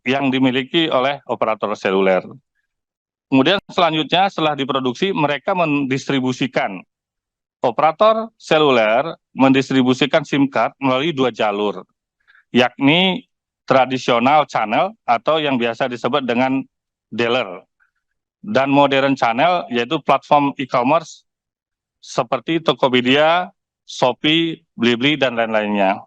yang dimiliki oleh operator seluler. Kemudian selanjutnya setelah diproduksi, mereka mendistribusikan. Operator seluler mendistribusikan SIM card melalui 2 jalur, yakni tradisional channel atau yang biasa disebut dengan dealer, dan modern channel yaitu platform e-commerce seperti Tokopedia, Shopee, Blibli, dan lain-lainnya.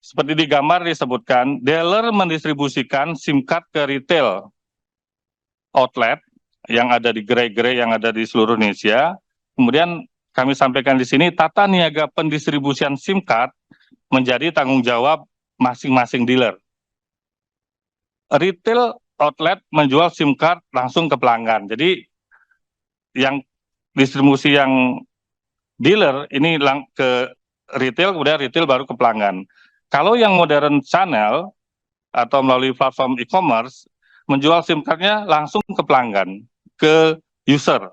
Seperti di gambar disebutkan, dealer mendistribusikan SIM card ke retail outlet yang ada di gerai-gerai yang ada di seluruh Indonesia. Kemudian kami sampaikan di sini, tata niaga pendistribusian SIM card menjadi tanggung jawab masing-masing dealer. Retail outlet menjual SIM card langsung ke pelanggan. Jadi yang distribusi yang dealer ini ke retail, kemudian retail baru ke pelanggan. Kalau yang modern channel atau melalui platform e-commerce, menjual SIM card-nya langsung ke pelanggan, ke user.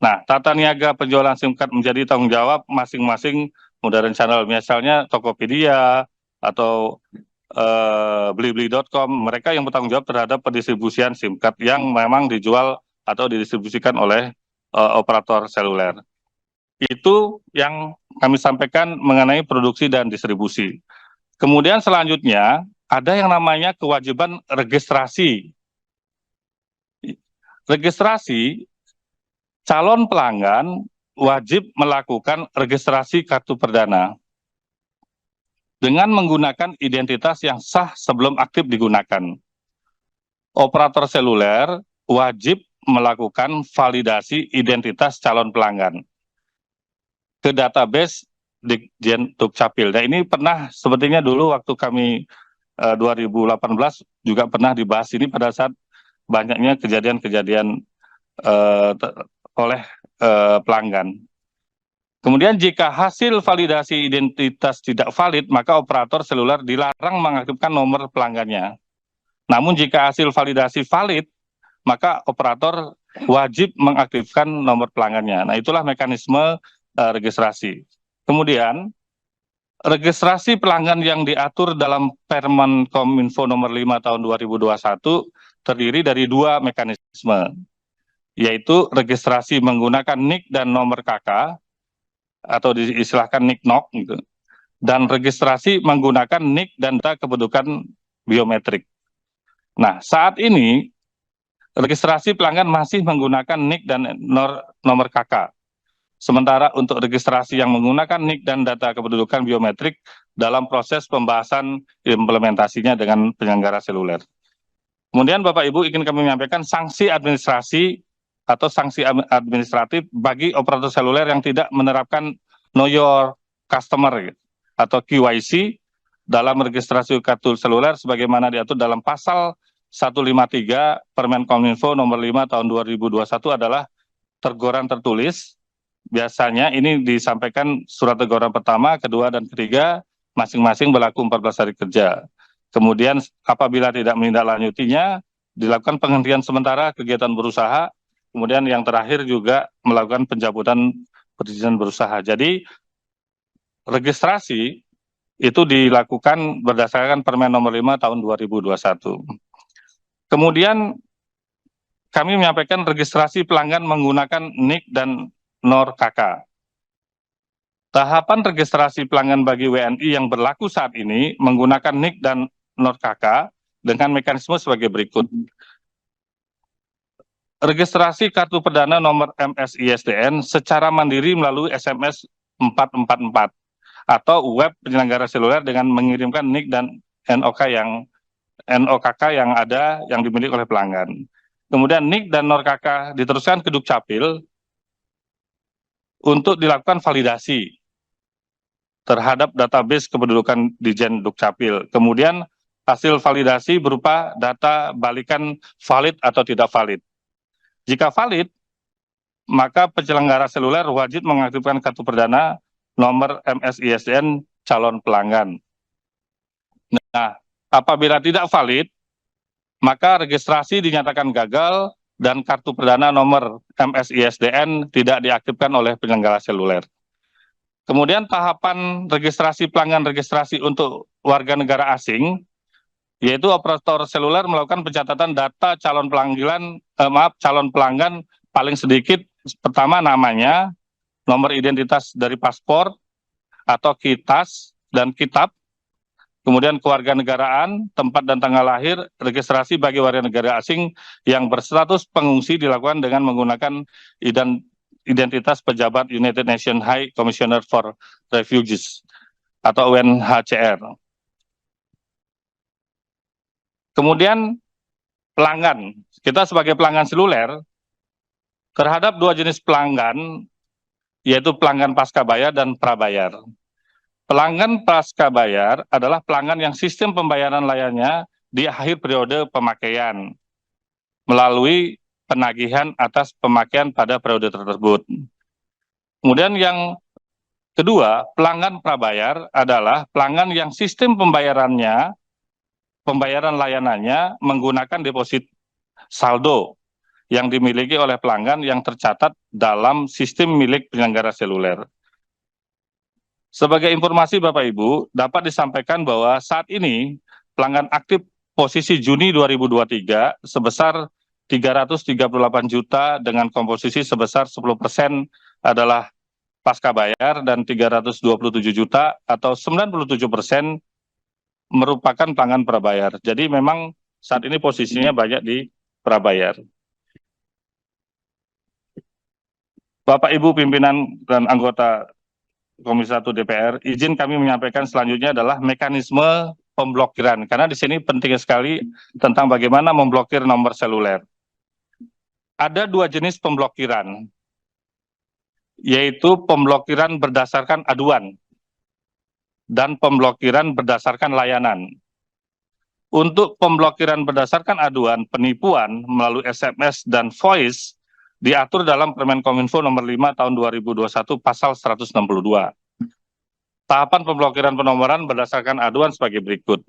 Nah, tata niaga penjualan SIM card menjadi tanggung jawab masing-masing modern channel. Misalnya Tokopedia atau Blibli.com, mereka yang bertanggung jawab terhadap pendistribusian SIM card yang memang dijual atau didistribusikan oleh operator seluler. Itu yang kami sampaikan mengenai produksi dan distribusi. Kemudian selanjutnya, ada yang namanya kewajiban registrasi. Registrasi, calon pelanggan wajib melakukan registrasi kartu perdana dengan menggunakan identitas yang sah sebelum aktif digunakan. Operator seluler wajib melakukan validasi identitas calon pelanggan ke database Ditjen Dukcapil. Nah, ini pernah sepertinya dulu waktu kami 2018 juga pernah dibahas ini pada saat banyaknya kejadian-kejadian oleh pelanggan. Kemudian jika hasil validasi identitas tidak valid, maka operator seluler dilarang mengaktifkan nomor pelanggannya. Namun jika hasil validasi valid, maka operator wajib mengaktifkan nomor pelanggannya. Nah, itulah mekanisme registrasi. Kemudian registrasi pelanggan yang diatur dalam Permen Kominfo nomor 5 tahun 2021 terdiri dari 2 mekanisme, yaitu registrasi menggunakan NIK dan nomor KK atau diistilahkan NIK-NOK gitu, dan registrasi menggunakan NIK dan data kependudukan biometrik. Nah, saat ini registrasi pelanggan masih menggunakan NIK dan nomor KK. Sementara untuk registrasi yang menggunakan NIK dan data kependudukan biometrik dalam proses pembahasan implementasinya dengan penyelenggara seluler. Kemudian Bapak Ibu ingin kami menyampaikan sanksi administrasi atau sanksi administratif bagi operator seluler yang tidak menerapkan Know Your Customer atau QYC dalam registrasi kartu seluler sebagaimana diatur dalam pasal 153 Permen Kominfo nomor 5 tahun 2021 adalah teguran tertulis. Biasanya ini disampaikan surat teguran pertama, kedua, dan ketiga masing-masing berlaku 14 hari kerja. Kemudian apabila tidak menindaklanjutinya, dilakukan penghentian sementara kegiatan berusaha, kemudian yang terakhir juga melakukan pencabutan perizinan berusaha. Jadi registrasi itu dilakukan berdasarkan Permen nomor 5 tahun 2021. Kemudian kami menyampaikan registrasi pelanggan menggunakan NIK dan NOR KK. Tahapan registrasi pelanggan bagi WNI yang berlaku saat ini menggunakan NIK dan NOR KK dengan mekanisme sebagai berikut. Registrasi kartu perdana nomor MSISDN secara mandiri melalui SMS 444 atau web penyelenggara seluler dengan mengirimkan NIK dan NOKK yang ada yang dimiliki oleh pelanggan. Kemudian NIK dan NOR KK diteruskan ke Dukcapil untuk dilakukan validasi terhadap database kependudukan Ditjen Dukcapil. Kemudian hasil validasi berupa data balikan valid atau tidak valid. Jika valid, maka penyelenggara seluler wajib mengaktifkan kartu perdana nomor MSISDN calon pelanggan. Nah, apabila tidak valid, maka registrasi dinyatakan gagal dan kartu perdana nomor MSISDN tidak diaktifkan oleh penyelenggara seluler. Kemudian tahapan registrasi pelanggan registrasi untuk warga negara asing yaitu operator seluler melakukan pencatatan data calon calon pelanggan paling sedikit pertama namanya, nomor identitas dari paspor atau KITAS dan kitab, kemudian kewarganegaraan, tempat dan tanggal lahir, registrasi bagi warga negara asing yang berstatus pengungsi dilakukan dengan menggunakan identitas pejabat United Nations High Commissioner for Refugees atau UNHCR. Kemudian pelanggan, kita sebagai pelanggan seluler, terhadap dua jenis pelanggan, yaitu pelanggan pasca bayar dan prabayar. Pelanggan pasca bayar adalah pelanggan yang sistem pembayaran layannya di akhir periode pemakaian, melalui penagihan atas pemakaian pada periode tersebut. Kemudian yang kedua, pelanggan prabayar adalah pelanggan yang sistem pembayaran layanannya menggunakan deposit saldo yang dimiliki oleh pelanggan yang tercatat dalam sistem milik penyelenggara seluler. Sebagai informasi Bapak Ibu, dapat disampaikan bahwa saat ini pelanggan aktif posisi Juni 2023 sebesar 338 juta dengan komposisi sebesar 10% adalah pasca bayar dan 327 juta atau 97% merupakan pelanggan prabayar. Jadi memang saat ini posisinya banyak di prabayar. Bapak Ibu pimpinan dan anggota Komisi 1 DPR, izin kami menyampaikan selanjutnya adalah mekanisme pemblokiran. Karena di sini penting sekali tentang bagaimana memblokir nomor seluler. Ada dua jenis pemblokiran, yaitu pemblokiran berdasarkan aduan dan pemblokiran berdasarkan layanan. Untuk pemblokiran berdasarkan aduan penipuan melalui SMS dan voice diatur dalam Permenkominfo nomor 5 tahun 2021 pasal 162. Tahapan pemblokiran penomoran berdasarkan aduan sebagai berikut.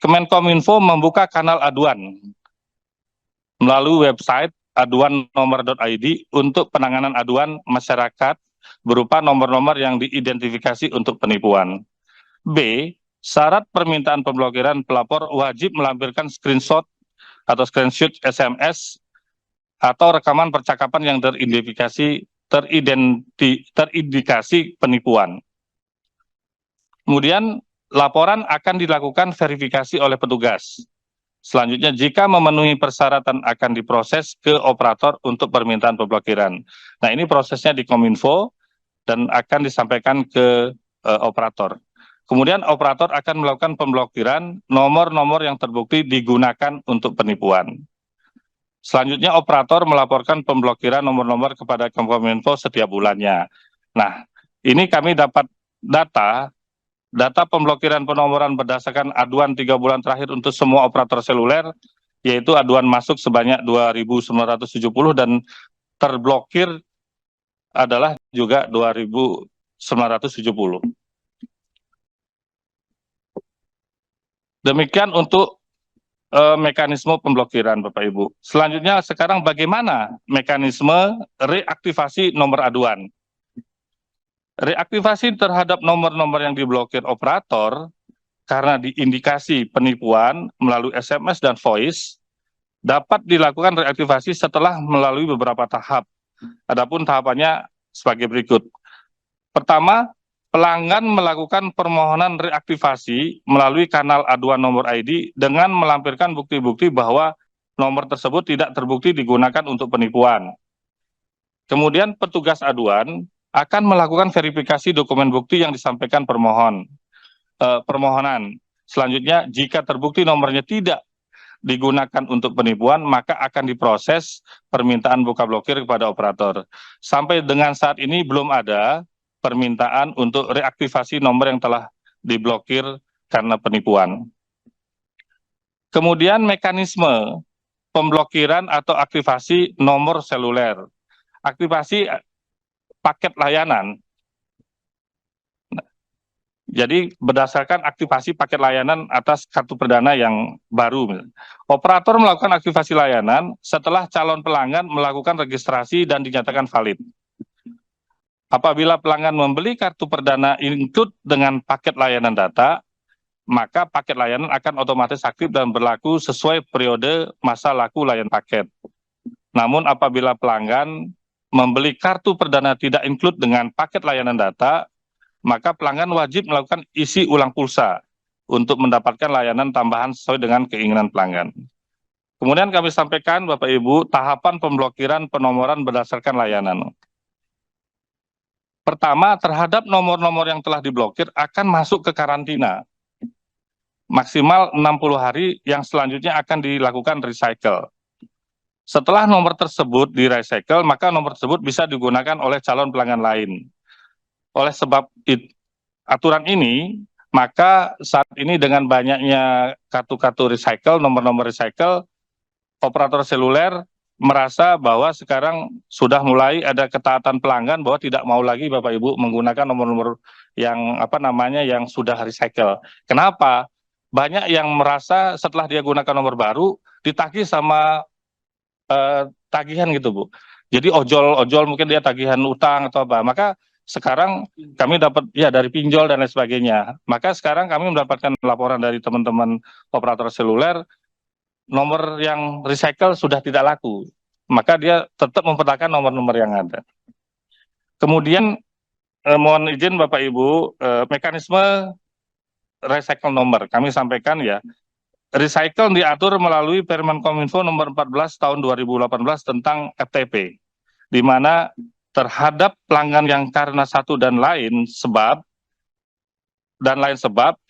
Kemenkominfo membuka kanal aduan melalui website aduannomor.id untuk penanganan aduan masyarakat berupa nomor-nomor yang diidentifikasi untuk penipuan. B. Syarat permintaan pemblokiran, pelapor wajib melampirkan screenshot atau screenshot SMS atau rekaman percakapan yang terindikasi penipuan. Kemudian laporan akan dilakukan verifikasi oleh petugas. Selanjutnya, jika memenuhi persyaratan akan diproses ke operator untuk permintaan pemblokiran. Nah, ini prosesnya di Kominfo dan akan disampaikan ke operator. Kemudian operator akan melakukan pemblokiran nomor-nomor yang terbukti digunakan untuk penipuan. Selanjutnya, operator melaporkan pemblokiran nomor-nomor kepada Kominfo setiap bulannya. Nah, ini kami dapat data pemblokiran penomoran berdasarkan aduan 3 bulan terakhir untuk semua operator seluler, yaitu aduan masuk sebanyak 2.970 dan terblokir adalah juga 2.970. Demikian untuk mekanisme pemblokiran Bapak Ibu. Selanjutnya sekarang bagaimana mekanisme reaktivasi nomor aduan. Reaktivasi terhadap nomor-nomor yang diblokir operator karena diindikasi penipuan melalui SMS dan voice dapat dilakukan reaktivasi setelah melalui beberapa tahap. Adapun tahapannya sebagai berikut. Pertama, pelanggan melakukan permohonan reaktivasi melalui kanal aduan nomor ID dengan melampirkan bukti-bukti bahwa nomor tersebut tidak terbukti digunakan untuk penipuan. Kemudian petugas aduan akan melakukan verifikasi dokumen bukti yang disampaikan permohonan. Selanjutnya, jika terbukti nomornya tidak digunakan untuk penipuan, maka akan diproses permintaan buka blokir kepada operator. Sampai dengan saat ini belum ada permintaan untuk reaktivasi nomor yang telah diblokir karena penipuan. Kemudian mekanisme pemblokiran atau aktivasi nomor seluler. Aktivasi paket layanan. Jadi berdasarkan aktivasi paket layanan atas kartu perdana yang baru. Operator melakukan aktivasi layanan setelah calon pelanggan melakukan registrasi dan dinyatakan valid. Apabila pelanggan membeli kartu perdana include dengan paket layanan data, maka paket layanan akan otomatis aktif dan berlaku sesuai periode masa laku layanan paket. Namun apabila pelanggan membeli kartu perdana tidak include dengan paket layanan data, maka pelanggan wajib melakukan isi ulang pulsa untuk mendapatkan layanan tambahan sesuai dengan keinginan pelanggan. Kemudian kami sampaikan Bapak Ibu, tahapan pemblokiran penomoran berdasarkan layanan. Pertama, terhadap nomor-nomor yang telah diblokir akan masuk ke karantina. Maksimal 60 hari yang selanjutnya akan dilakukan recycle. Setelah nomor tersebut di-recycle, maka nomor tersebut bisa digunakan oleh calon pelanggan lain. Oleh sebab aturan ini, maka saat ini dengan banyaknya kartu-kartu recycle, nomor-nomor recycle, operator seluler merasa bahwa sekarang sudah mulai ada ketaatan pelanggan bahwa tidak mau lagi Bapak Ibu menggunakan nomor-nomor yang yang sudah recycle. Kenapa? Banyak yang merasa setelah dia gunakan nomor baru ditagih sama tagihan gitu Bu. Jadi ojol mungkin dia tagihan utang atau apa. Maka sekarang kami dapat dari pinjol dan lain sebagainya. Maka sekarang kami mendapatkan laporan dari teman-teman operator seluler, nomor yang recycle sudah tidak laku, maka dia tetap mempertahankan nomor-nomor yang ada. Kemudian mohon izin Bapak Ibu, mekanisme recycle nomor kami sampaikan ya. Recycle diatur melalui Permen Kominfo nomor 14 tahun 2018 tentang FTP, di mana terhadap pelanggan yang karena satu dan lain sebab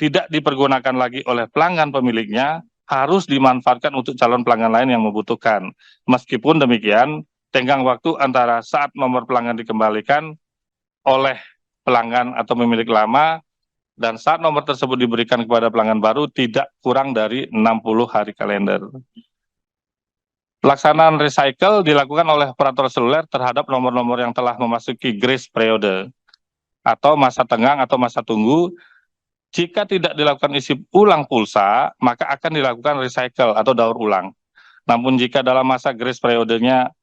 tidak dipergunakan lagi oleh pelanggan pemiliknya, harus dimanfaatkan untuk calon pelanggan lain yang membutuhkan. Meskipun demikian, tenggang waktu antara saat nomor pelanggan dikembalikan oleh pelanggan atau pemilik lama dan saat nomor tersebut diberikan kepada pelanggan baru tidak kurang dari 60 hari kalender. Pelaksanaan recycle dilakukan oleh operator seluler terhadap nomor-nomor yang telah memasuki grace periode atau masa tenggang atau masa tunggu. Jika tidak dilakukan isi ulang pulsa, maka akan dilakukan recycle atau daur ulang. Namun jika dalam masa grace periodenya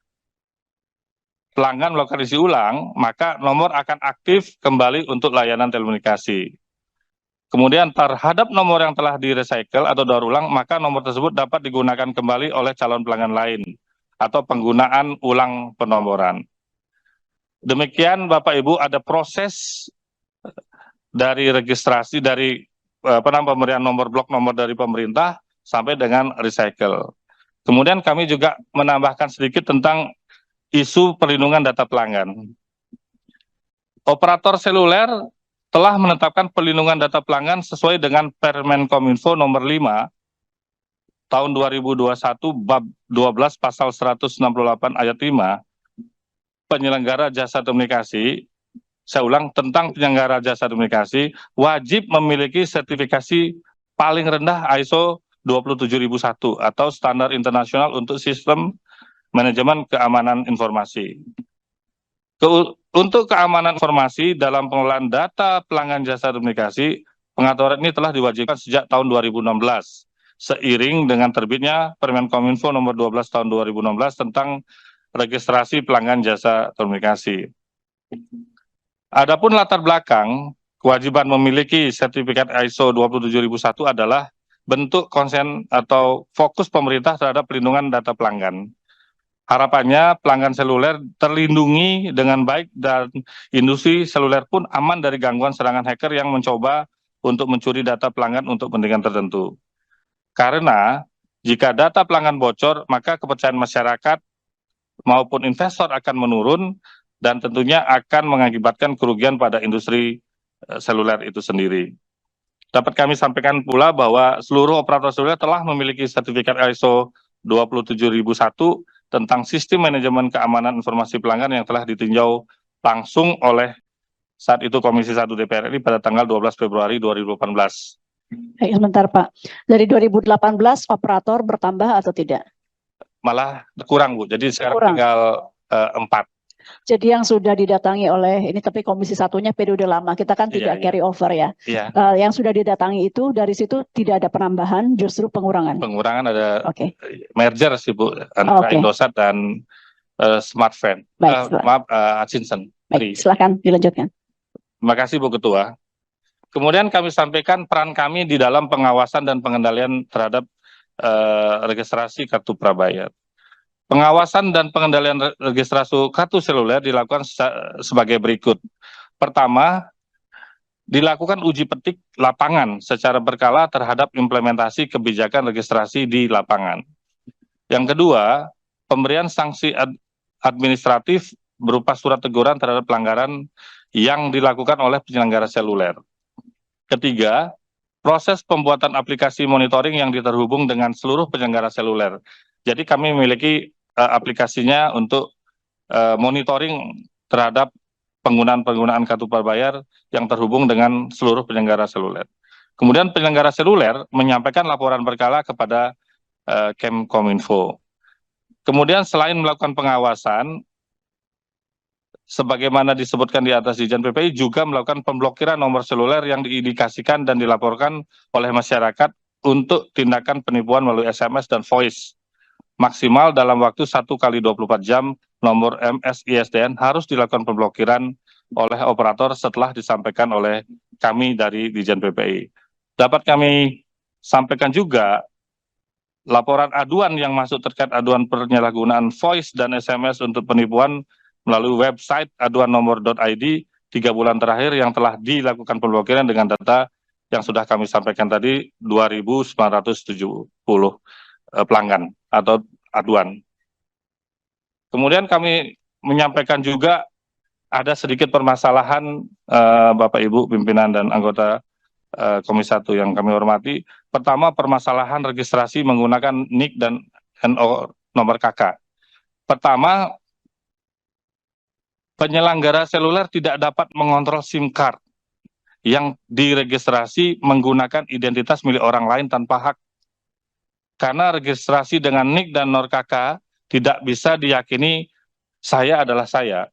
pelanggan melakukan isi ulang, maka nomor akan aktif kembali untuk layanan telekomunikasi. Kemudian terhadap nomor yang telah di-recycle atau daur ulang, maka nomor tersebut dapat digunakan kembali oleh calon pelanggan lain atau penggunaan ulang penomoran. Demikian Bapak Ibu, ada proses dari registrasi dari pemberian nomor blok nomor dari pemerintah sampai dengan recycle. Kemudian kami juga menambahkan sedikit tentang isu perlindungan data pelanggan. Operator seluler telah menetapkan perlindungan data pelanggan sesuai dengan Permen Kominfo nomor 5 tahun 2021 bab 12 pasal 168 ayat 5 penyelenggara jasa telekomunikasi. Saya ulang, tentang penyelenggara jasa telekomunikasi wajib memiliki sertifikasi paling rendah ISO 27001 atau standar internasional untuk sistem manajemen keamanan informasi. Untuk keamanan informasi dalam pengelolaan data pelanggan jasa telekomunikasi, pengaturan ini telah diwajibkan sejak tahun 2016, seiring dengan terbitnya Permen Kominfo nomor 12 tahun 2016 tentang registrasi pelanggan jasa telekomunikasi. Adapun latar belakang kewajiban memiliki sertifikat ISO 27001 adalah bentuk konsen atau fokus pemerintah terhadap pelindungan data pelanggan. Harapannya pelanggan seluler terlindungi dengan baik dan industri seluler pun aman dari gangguan serangan hacker yang mencoba untuk mencuri data pelanggan untuk kepentingan tertentu. Karena jika data pelanggan bocor, maka kepercayaan masyarakat maupun investor akan menurun dan tentunya akan mengakibatkan kerugian pada industri seluler itu sendiri. Dapat kami sampaikan pula bahwa seluruh operator seluler telah memiliki sertifikat ISO 27001 tentang sistem manajemen keamanan informasi pelanggan yang telah ditinjau langsung oleh saat itu Komisi 1 DPR RI pada tanggal 12 Februari 2018. Sebentar Pak, dari 2018 operator bertambah atau tidak? Malah kurang Bu, jadi sekarang tinggal 4. Jadi yang sudah didatangi oleh ini, tapi komisi satunya periode lama, kita kan tidak carry over ya. Yang sudah didatangi itu dari situ tidak ada penambahan, justru pengurangan. Pengurangan ada merger sih Bu, antara Indosat dan Smartfren. Hutchinson. Baik, silakan dilanjutkan. Terima kasih Bu Ketua. Kemudian kami sampaikan peran kami di dalam pengawasan dan pengendalian terhadap registrasi kartu prabayar. Pengawasan dan pengendalian registrasi kartu seluler dilakukan sebagai berikut. Pertama, dilakukan uji petik lapangan secara berkala terhadap implementasi kebijakan registrasi di lapangan. Yang kedua, pemberian sanksi administratif berupa surat teguran terhadap pelanggaran yang dilakukan oleh penyelenggara seluler. Ketiga, proses pembuatan aplikasi monitoring yang terhubung dengan seluruh penyelenggara seluler. Jadi kami memiliki aplikasinya untuk monitoring terhadap penggunaan kartu prabayar yang terhubung dengan seluruh penyelenggara seluler. Kemudian penyelenggara seluler menyampaikan laporan berkala kepada Kemkominfo. Kemudian selain melakukan pengawasan, sebagaimana disebutkan di atas Dijen PPI juga melakukan pemblokiran nomor seluler yang diindikasikan dan dilaporkan oleh masyarakat untuk tindakan penipuan melalui SMS dan voice. Maksimal dalam waktu 1x24 jam nomor MSISDN harus dilakukan pemblokiran oleh operator setelah disampaikan oleh kami dari Dijen PPI. Dapat kami sampaikan juga laporan aduan yang masuk terkait aduan penyalahgunaan voice dan SMS untuk penipuan melalui website aduannomor.id 3 bulan terakhir yang telah dilakukan pemblokiran dengan data yang sudah kami sampaikan tadi 2.970 pelanggan atau aduan. Kemudian kami menyampaikan juga ada sedikit permasalahan Bapak Ibu pimpinan dan anggota Komisi 1 yang kami hormati. Pertama, permasalahan registrasi menggunakan NIK dan NO nomor KK. Pertama, penyelenggara seluler tidak dapat mengontrol SIM card yang diregistrasi menggunakan identitas milik orang lain tanpa hak. Karena registrasi dengan NIK dan NOR KK tidak bisa diyakini saya adalah saya,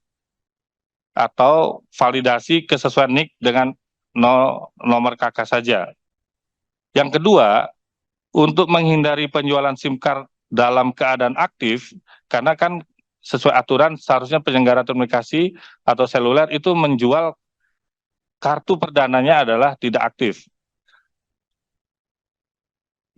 atau validasi kesesuaian NIK dengan nomor KK saja. Yang kedua, untuk menghindari penjualan SIM card dalam keadaan aktif, karena kan sesuai aturan seharusnya penyelenggara komunikasi atau seluler itu menjual kartu perdananya adalah tidak aktif.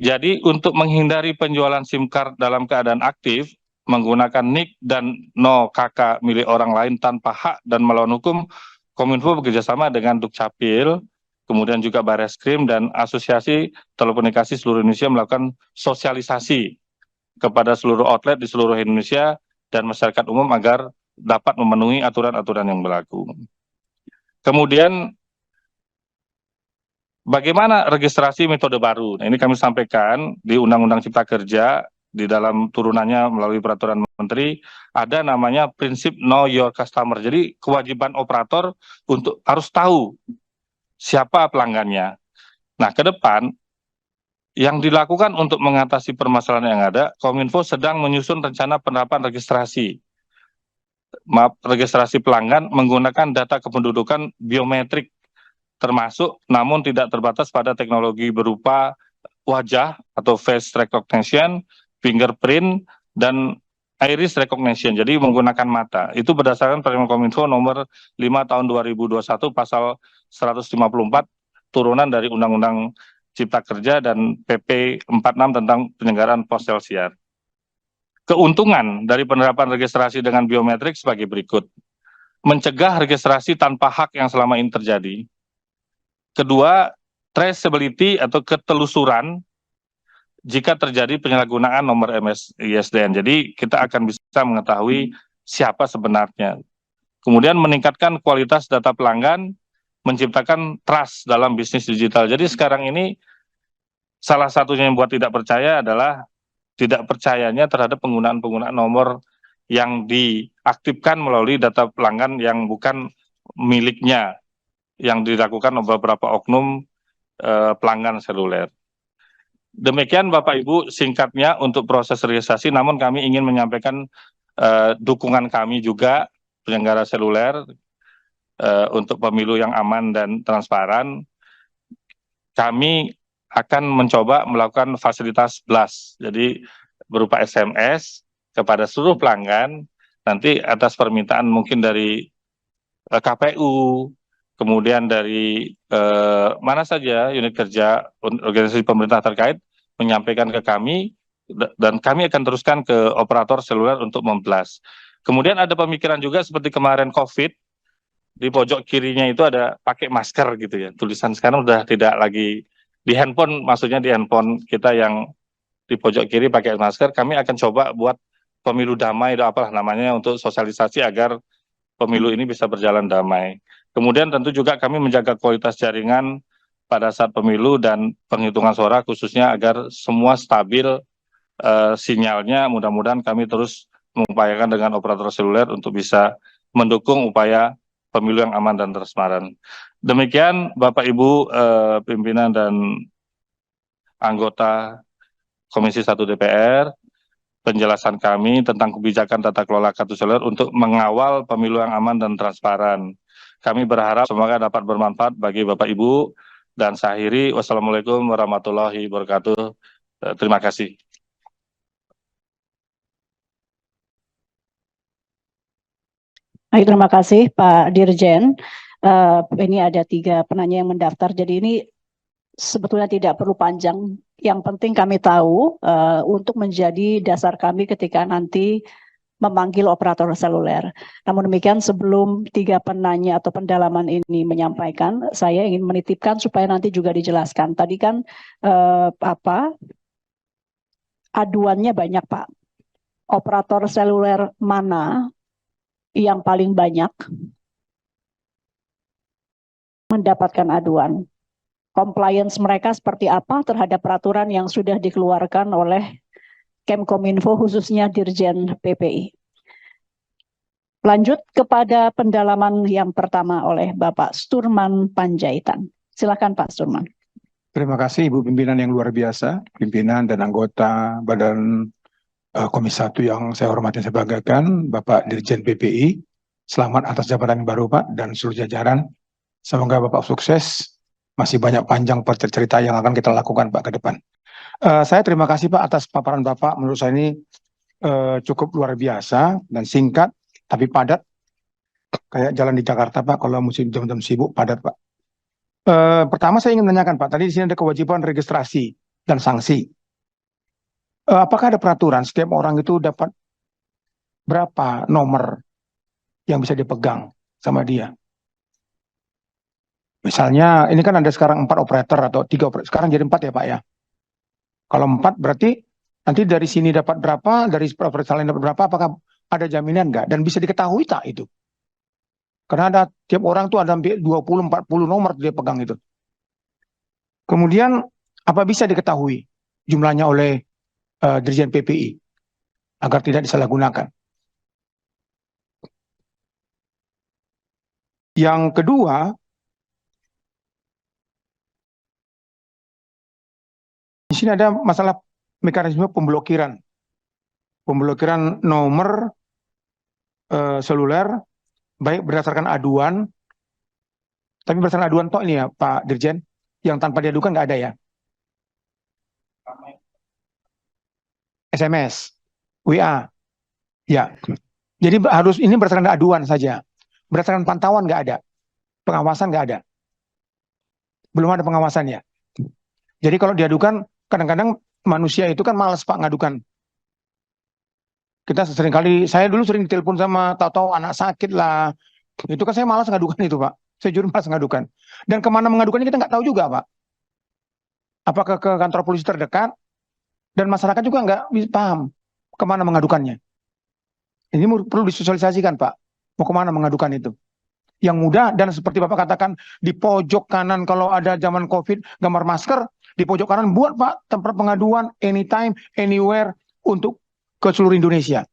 Jadi untuk menghindari penjualan SIM card dalam keadaan aktif, menggunakan NIK dan no KK milik orang lain tanpa hak dan melawan hukum, Kominfo bekerjasama dengan Dukcapil, kemudian juga Bareskrim dan Asosiasi Telekomunikasi seluruh Indonesia melakukan sosialisasi kepada seluruh outlet di seluruh Indonesia dan masyarakat umum agar dapat memenuhi aturan-aturan yang berlaku. Kemudian bagaimana registrasi metode baru? Nah, ini kami sampaikan di Undang-Undang Cipta Kerja, di dalam turunannya melalui peraturan menteri, ada namanya prinsip know your customer. Jadi kewajiban operator untuk harus tahu siapa pelanggannya. Nah, ke depan yang dilakukan untuk mengatasi permasalahan yang ada, Kominfo sedang menyusun rencana penerapan registrasi pelanggan menggunakan data kependudukan biometrik, termasuk namun tidak terbatas pada teknologi berupa wajah atau face recognition, fingerprint, dan iris recognition, jadi menggunakan mata. Itu berdasarkan Permen Kominfo nomor 5 tahun 2021 pasal 154 turunan dari Undang-Undang Cipta Kerja dan PP 46 tentang penyelenggaraan postel siar. Keuntungan dari penerapan registrasi dengan biometrik sebagai berikut. Mencegah registrasi tanpa hak yang selama ini terjadi. Kedua, traceability atau ketelusuran jika terjadi penyalahgunaan nomor MSISDN. Jadi kita akan bisa mengetahui siapa sebenarnya. Kemudian meningkatkan kualitas data pelanggan, menciptakan trust dalam bisnis digital. Jadi sekarang ini salah satunya yang buat tidak percaya adalah tidak percayanya terhadap penggunaan nomor yang diaktifkan melalui data pelanggan yang bukan miliknya, yang dilakukan oleh beberapa oknum pelanggan seluler. Demikian Bapak Ibu singkatnya untuk proses registrasi, namun kami ingin menyampaikan dukungan kami juga penyelenggara seluler untuk pemilu yang aman dan transparan. Kami akan mencoba melakukan fasilitas blast, jadi berupa SMS kepada seluruh pelanggan, nanti atas permintaan mungkin dari KPU, kemudian dari mana saja unit kerja organisasi pemerintah terkait menyampaikan ke kami, dan kami akan teruskan ke operator seluler untuk memblast. Kemudian ada pemikiran juga seperti kemarin COVID, di pojok kirinya itu ada pakai masker gitu ya. Tulisan sekarang udah tidak lagi di handphone, maksudnya di handphone kita yang di pojok kiri pakai masker. Kami akan coba buat pemilu damai atau apalah namanya untuk sosialisasi agar pemilu ini bisa berjalan damai. Kemudian tentu juga kami menjaga kualitas jaringan pada saat pemilu dan penghitungan suara khususnya agar semua stabil sinyalnya. Mudah-mudahan kami terus mengupayakan dengan operator seluler untuk bisa mendukung upaya pemilu yang aman dan transparan. Demikian Bapak Ibu pimpinan dan anggota Komisi 1 DPR, penjelasan kami tentang kebijakan tata kelola kartu seluler untuk mengawal pemilu yang aman dan transparan. Kami berharap semoga dapat bermanfaat bagi Bapak Ibu, dan saya akhiri, wassalamualaikum warahmatullahi wabarakatuh. Terima kasih. Baik, terima kasih Pak Dirjen. Ini ada 3 penanya yang mendaftar, jadi ini sebetulnya tidak perlu panjang. Yang penting kami tahu untuk menjadi dasar kami ketika nanti memanggil operator seluler. Namun demikian, sebelum 3 penanya atau pendalaman ini menyampaikan, saya ingin menitipkan supaya nanti juga dijelaskan. Tadi kan aduannya banyak Pak. Operator seluler mana yang paling banyak mendapatkan aduan? Compliance mereka seperti apa terhadap peraturan yang sudah dikeluarkan oleh Kemkominfo, khususnya Dirjen PPI. Lanjut kepada pendalaman yang pertama oleh Bapak Sturman Panjaitan. Silakan Pak Sturman. Terima kasih Ibu pimpinan yang luar biasa, pimpinan dan anggota Badan Komisi 1 yang saya hormati dan saya banggakan, Bapak Dirjen PPI. Selamat atas jabatan yang baru Pak dan seluruh jajaran. Semoga Bapak sukses. Masih banyak panjang cerita yang akan kita lakukan Pak ke depan. Saya terima kasih Pak atas paparan Bapak. Menurut saya ini cukup luar biasa dan singkat tapi padat. Kayak jalan di Jakarta Pak, kalau musim jam-jam sibuk padat Pak. Pertama saya ingin menanyakan Pak, tadi di sini ada kewajiban registrasi dan sanksi. Apakah ada peraturan setiap orang itu dapat berapa nomor yang bisa dipegang sama dia? Misalnya ini kan ada sekarang 4 operator atau 3 operator, sekarang jadi 4 ya Pak ya. Kalau 4 berarti nanti dari sini dapat berapa, dari operator lain dapat berapa, apakah ada jaminan nggak? Dan bisa diketahui tak itu? Karena ada tiap orang tuh ada 20-40 nomor dia pegang itu. Kemudian apa bisa diketahui jumlahnya oleh Dirjen PPI agar tidak disalahgunakan? Yang kedua, di sini ada masalah mekanisme pemblokiran. Pemblokiran nomor seluler, baik berdasarkan aduan, tapi berdasarkan aduan toh ini ya Pak Dirjen, yang tanpa diadukan nggak ada ya? SMS, WA, ya. Jadi harus ini berdasarkan aduan saja. Berdasarkan pantauan nggak ada, pengawasan nggak ada, belum ada pengawasannya. Jadi kalau diadukan, kadang-kadang manusia itu kan malas Pak ngadukan. Kita sering kali, saya dulu sering ditelepon sama tahu-tahu anak sakit lah. Itu kan saya malas ngadukan itu Pak. Saya jujur malas ngadukan. Dan kemana mengadukannya kita nggak tahu juga Pak. Apakah ke kantor polisi terdekat? Dan masyarakat juga nggak paham kemana mengadukannya. Ini perlu disosialisasikan Pak. Mau kemana mengadukan itu? Yang mudah dan seperti Bapak katakan, di pojok kanan kalau ada zaman COVID, gambar masker, di pojok kanan buat Pak tempat pengaduan anytime, anywhere untuk ke seluruh Indonesia.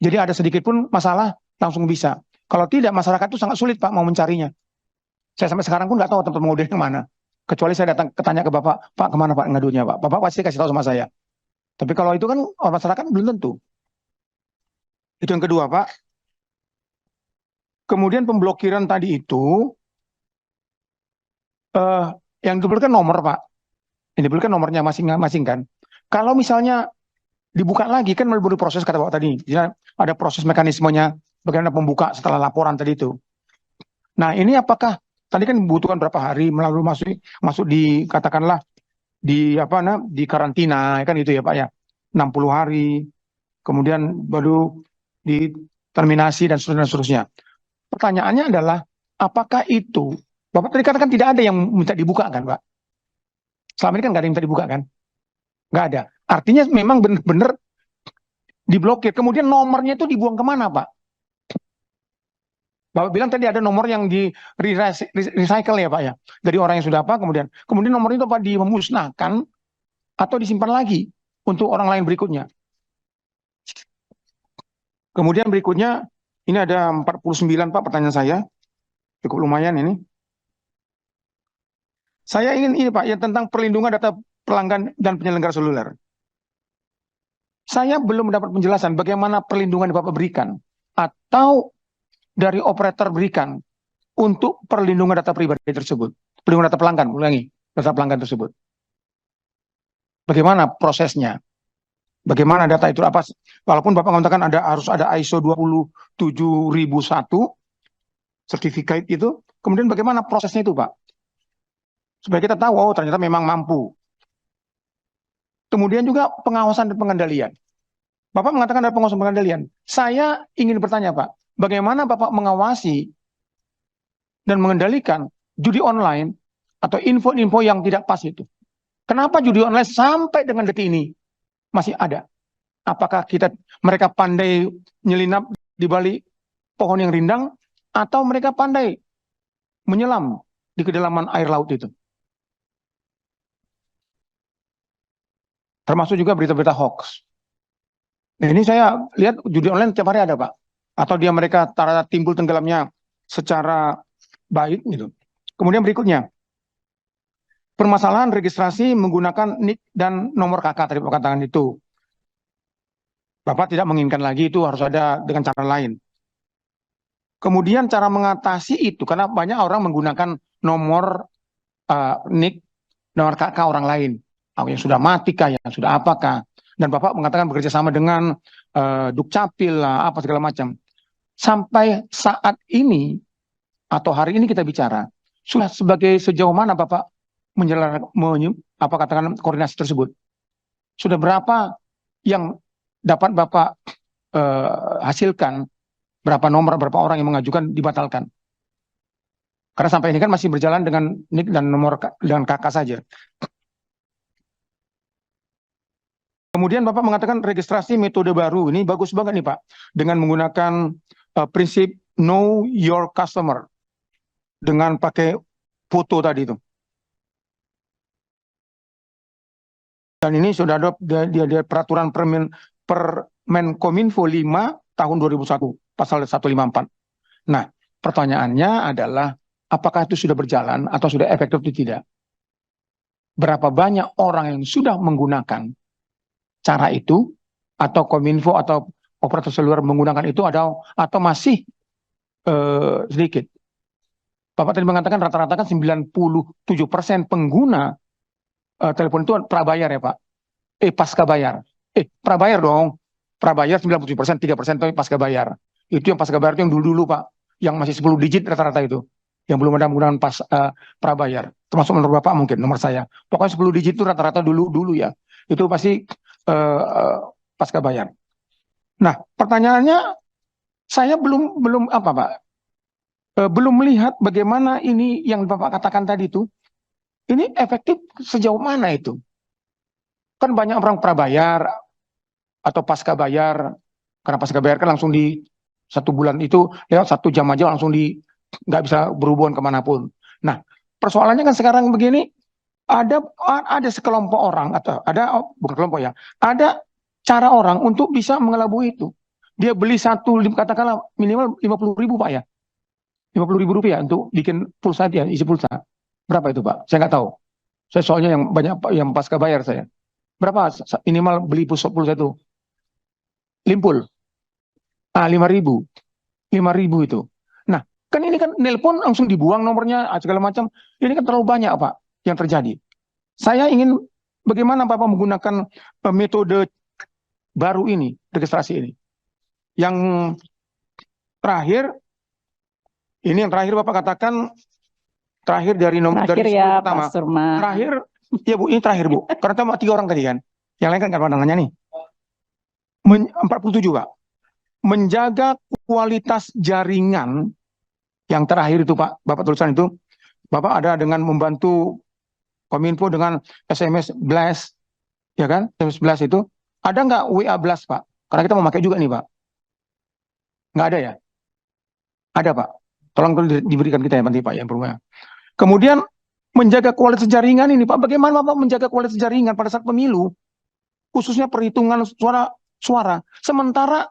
Jadi ada sedikit pun masalah langsung bisa. Kalau tidak, masyarakat itu sangat sulit Pak mau mencarinya. Saya sampai sekarang pun nggak tahu tempat pengaduan yang mana. Kecuali saya datang tanya ke Bapak, Pak kemana Pak ngadunya Pak? Bapak pasti kasih tahu sama saya. Tapi kalau itu kan masyarakat belum tentu. Itu yang kedua Pak. Kemudian pemblokiran tadi itu, yang diberikan nomor Pak. Yang diberikan nomornya masing-masing kan. Kalau misalnya dibuka lagi kan baru proses kata Bapak tadi. Ada proses mekanismenya bagaimana pembuka setelah laporan tadi itu. Nah ini apakah Tadi kan membutuhkan berapa hari melalui masuk di katakanlah di di karantina kan itu ya Pak ya. 60 hari. Kemudian baru diterminasi dan seterusnya, dan seterusnya. Pertanyaannya adalah apakah itu Bapak tadi katakan tidak ada yang minta dibuka kan Pak? Selama ini kan nggak ada yang minta dibuka kan? Nggak ada. Artinya memang benar-benar diblokir. Kemudian nomornya itu dibuang kemana Pak? Bapak bilang tadi ada nomor yang di recycle ya Pak ya. Dari orang yang sudah apa kemudian nomor itu Pak dimusnahkan atau disimpan lagi untuk orang lain berikutnya. Kemudian berikutnya ini ada 49 Pak pertanyaan saya. Cukup lumayan ini. Saya ingin ini Pak ya tentang perlindungan data pelanggan dan penyelenggara seluler. Saya belum mendapat penjelasan bagaimana perlindungan yang Bapak berikan atau dari operator berikan untuk perlindungan data pribadi tersebut. Perlindungan data pelanggan, ulangi, data pelanggan tersebut. Bagaimana prosesnya? Bagaimana data itu apa? Walaupun Bapak mengatakan harus ada ISO 27001 sertifikat itu, kemudian bagaimana prosesnya itu, Pak? Supaya kita tahu, oh ternyata memang mampu. Kemudian juga pengawasan dan pengendalian. Bapak mengatakan ada pengawasan pengendalian. Saya ingin bertanya, Pak, bagaimana Bapak mengawasi dan mengendalikan judi online atau info-info yang tidak pas itu? Kenapa judi online sampai dengan detik ini masih ada? Apakah mereka pandai menyelinap di balik pohon yang rindang atau mereka pandai menyelam di kedalaman air laut itu? Termasuk juga berita-berita hoax. Nah, ini saya lihat judi online tiap hari ada, Pak. Atau mereka timbul tenggelamnya secara baik gitu. Kemudian berikutnya, permasalahan registrasi menggunakan NIK dan nomor KK tadi Bapak katakan itu. Bapak tidak menginginkan lagi itu harus ada dengan cara lain. Kemudian cara mengatasi itu, karena banyak orang menggunakan nomor NIK, nomor KK orang lain. Yang sudah mati kah, yang sudah apakah. Dan Bapak mengatakan bekerja sama dengan Dukcapil, apa segala macam. Sampai saat ini, atau hari ini kita bicara, sudah sejauh mana Bapak katakan koordinasi tersebut? Sudah berapa yang dapat Bapak hasilkan, berapa nomor, berapa orang yang mengajukan dibatalkan? Karena sampai ini kan masih berjalan dengan NIK dan nomor dan KK saja. Kemudian Bapak mengatakan registrasi metode baru. Ini bagus banget nih Pak. Dengan menggunakan prinsip know your customer. Dengan pakai foto tadi itu. Dan ini sudah ada dia peraturan Permenkominfo 5 tahun 2001. Pasal 154. Nah, pertanyaannya adalah apakah itu sudah berjalan atau sudah efektif atau tidak? Berapa banyak orang yang sudah menggunakan cara itu, atau Kominfo atau operator seluler menggunakan itu atau masih sedikit. Bapak tadi mengatakan rata-rata kan 97% pengguna telepon itu prabayar ya Pak. Pasca bayar. Prabayar dong. Prabayar 97%, 3% itu pasca bayar. Itu yang pasca bayar itu yang dulu-dulu Pak. Yang masih 10 digit rata-rata itu. Yang belum ada menggunakan prabayar. Termasuk menurut Bapak mungkin, nomor saya. Pokoknya 10 digit itu rata-rata dulu ya. Itu pasti pasca bayar. Nah, pertanyaannya saya belum apa Pak? Belum melihat bagaimana ini yang Bapak katakan tadi itu. Ini efektif sejauh mana itu? Kan banyak orang prabayar atau pasca bayar. Karena pasca bayar kan langsung di 1 bulan itu lewat 1 jam aja langsung nggak bisa berhubungan kemanapun. Nah, persoalannya kan sekarang begini. Ada sekelompok orang atau bukan kelompok ya, ada cara orang untuk bisa mengelabui itu. Dia beli katakanlah minimal 50.000 Pak ya, 50.000 rupiah untuk bikin pulsa dia, isi pulsa. Berapa itu Pak? Saya nggak tahu. Saya soalnya yang banyak yang pasca bayar saya. Berapa minimal beli pulsa itu? Limpul. 5.000. 5.000 itu. Nah, kan ini kan nelpon langsung dibuang nomornya segala macam. Ini kan terlalu banyak Pak yang terjadi. Saya ingin bagaimana Bapak menggunakan metode baru ini, registrasi ini. Yang terakhir Bapak katakan Terakhir dari Terakhir dari 10 ya pertama. Pak Surman. Terakhir, ya Bu, ini terakhir Bu. Karena cuma 3 orang tadi kan. Yang lain kan nggak pada nanya nih. 47 Pak. Menjaga kualitas jaringan yang terakhir itu Pak, Bapak tulisan itu, Bapak ada dengan membantu Kominfo dengan SMS Blast, ya kan? SMS Blast itu, ada nggak WA Blast Pak? Karena kita mau pakai juga nih Pak. Nggak ada ya? Ada Pak. Tolong diberikan kita ya nanti Pak yang berumah. Kemudian menjaga kualitas jaringan ini Pak. Bagaimana Bapak menjaga kualitas jaringan pada saat pemilu? Khususnya perhitungan suara. Sementara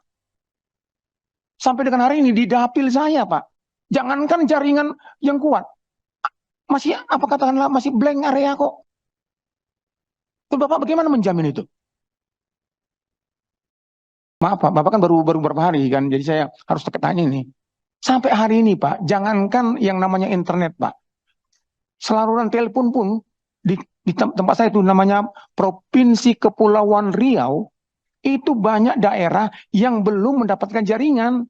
sampai dengan hari ini di dapil saya Pak. Jangankan jaringan yang kuat. Masih apa katakanlah masih blank area kok. Tuh Bapak bagaimana menjamin itu? Maaf Pak, Bapak kan baru beberapa hari kan, jadi saya harus tanya ini. Sampai hari ini Pak, jangankan yang namanya internet Pak. Saluran telepon pun di tempat saya itu namanya Provinsi Kepulauan Riau, itu banyak daerah yang belum mendapatkan jaringan.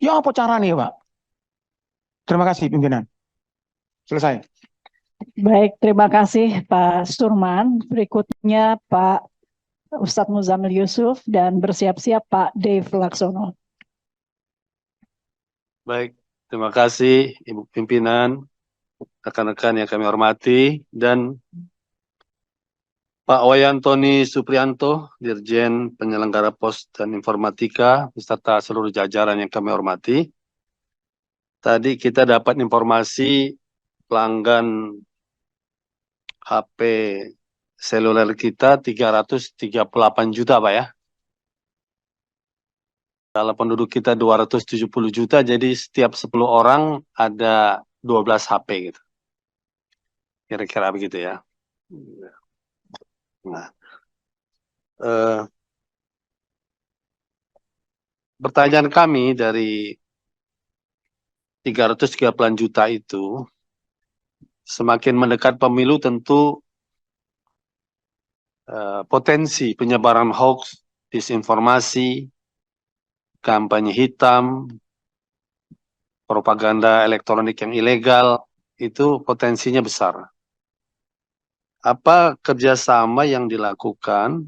Ya apa caranya Pak? Terima kasih pimpinan. Selesai. Baik, terima kasih Pak Surman. Berikutnya Pak Ustadz Muzamil Yusuf dan bersiap-siap Pak Dave Laksono. Baik, terima kasih Ibu Pimpinan, rekan-rekan yang kami hormati, dan Pak Wayantoni Suprianto, Dirjen Penyelenggara Pos dan Informatika, beserta seluruh jajaran yang kami hormati. Tadi kita dapat informasi pelanggan HP seluler kita 338 juta Pak ya. Kalau penduduk kita 270 juta, jadi setiap 10 orang ada 12 HP gitu. Kira-kira begitu ya. Nah, pertanyaan kami dari 338 juta itu, semakin mendekat pemilu tentu potensi penyebaran hoax, disinformasi, kampanye hitam, propaganda elektronik yang ilegal, itu potensinya besar. Apa kerjasama yang dilakukan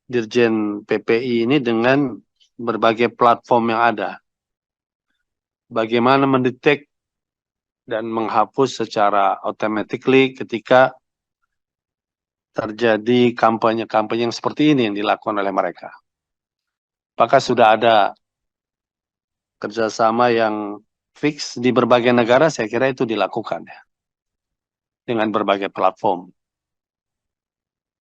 Dirjen PPI ini dengan berbagai platform yang ada? Bagaimana mendetek dan menghapus secara automatically ketika terjadi kampanye-kampanye yang seperti ini yang dilakukan oleh mereka? Apakah sudah ada kerjasama yang fix di berbagai negara? Saya kira itu dilakukan ya, dengan berbagai platform,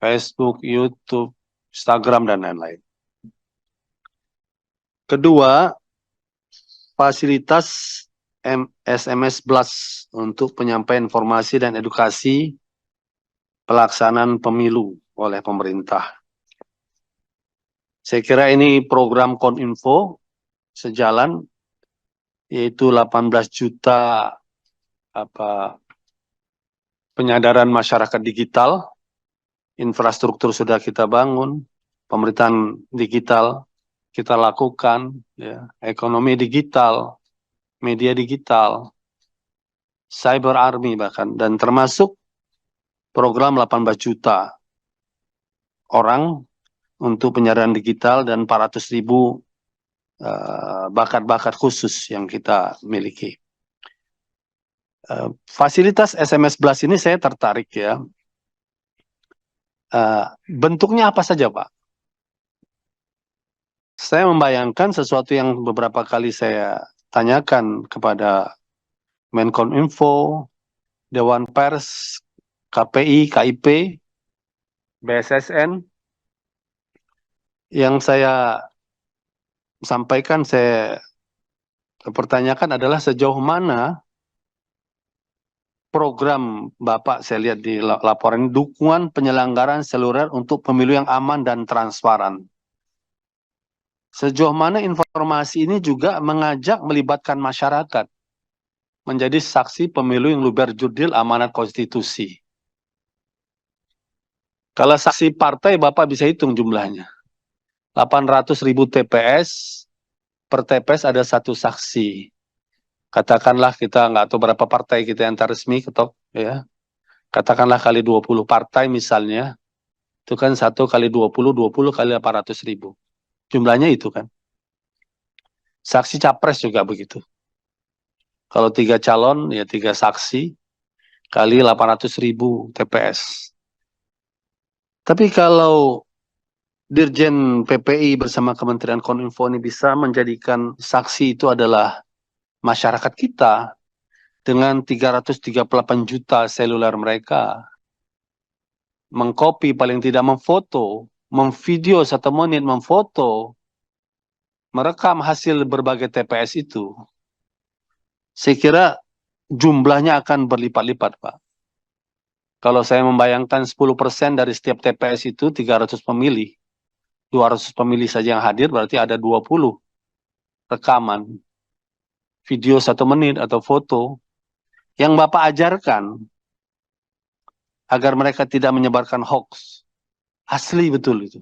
Facebook, YouTube, Instagram, dan lain-lain. Kedua, fasilitas SMS Blast untuk penyampaian informasi dan edukasi pelaksanaan pemilu oleh pemerintah. Saya kira ini program Kominfo sejalan, yaitu 18 juta penyadaran masyarakat digital, infrastruktur sudah kita bangun, pemerintahan digital kita lakukan, ya, ekonomi digital, media digital, cyber army bahkan, dan termasuk program 18 juta orang untuk penyadaran digital dan 400.000 bakat-bakat khusus yang kita miliki. Fasilitas SMS Blast ini saya tertarik ya. Bentuknya apa saja Pak? Saya membayangkan sesuatu yang beberapa kali saya tanyakan kepada Menkominfo, Dewan Pers, KPI, KIP, BSSN, yang saya sampaikan, saya pertanyakan adalah sejauh mana program Bapak, saya lihat di laporan, dukungan penyelenggaraan seluler untuk pemilu yang aman dan transparan. Sejauh mana informasi ini juga mengajak melibatkan masyarakat menjadi saksi pemilu yang luber jurdil amanat konstitusi. Kalau saksi partai Bapak bisa hitung jumlahnya. 800.000 TPS, per TPS ada 1 saksi. Katakanlah kita nggak tahu berapa partai kita yang resmi ketok, ya. Katakanlah kali 20 partai misalnya, itu kan 1 kali 20 kali 800.000. Jumlahnya itu kan. Saksi capres juga begitu. Kalau 3 calon, ya 3 saksi, kali 800.000 TPS. Tapi kalau Dirjen PPI bersama Kementerian Kominfo ini bisa menjadikan saksi itu adalah masyarakat kita dengan 338 juta seluler mereka, mengcopy paling tidak memfoto, memvideo 1 menit, memfoto, merekam hasil berbagai TPS itu, saya kira jumlahnya akan berlipat-lipat, Pak. Kalau saya membayangkan 10% dari setiap TPS itu 300 pemilih, 200 pemilih saja yang hadir, berarti ada 20 rekaman, video 1 menit atau foto, yang Bapak ajarkan agar mereka tidak menyebarkan hoax. Asli betul itu.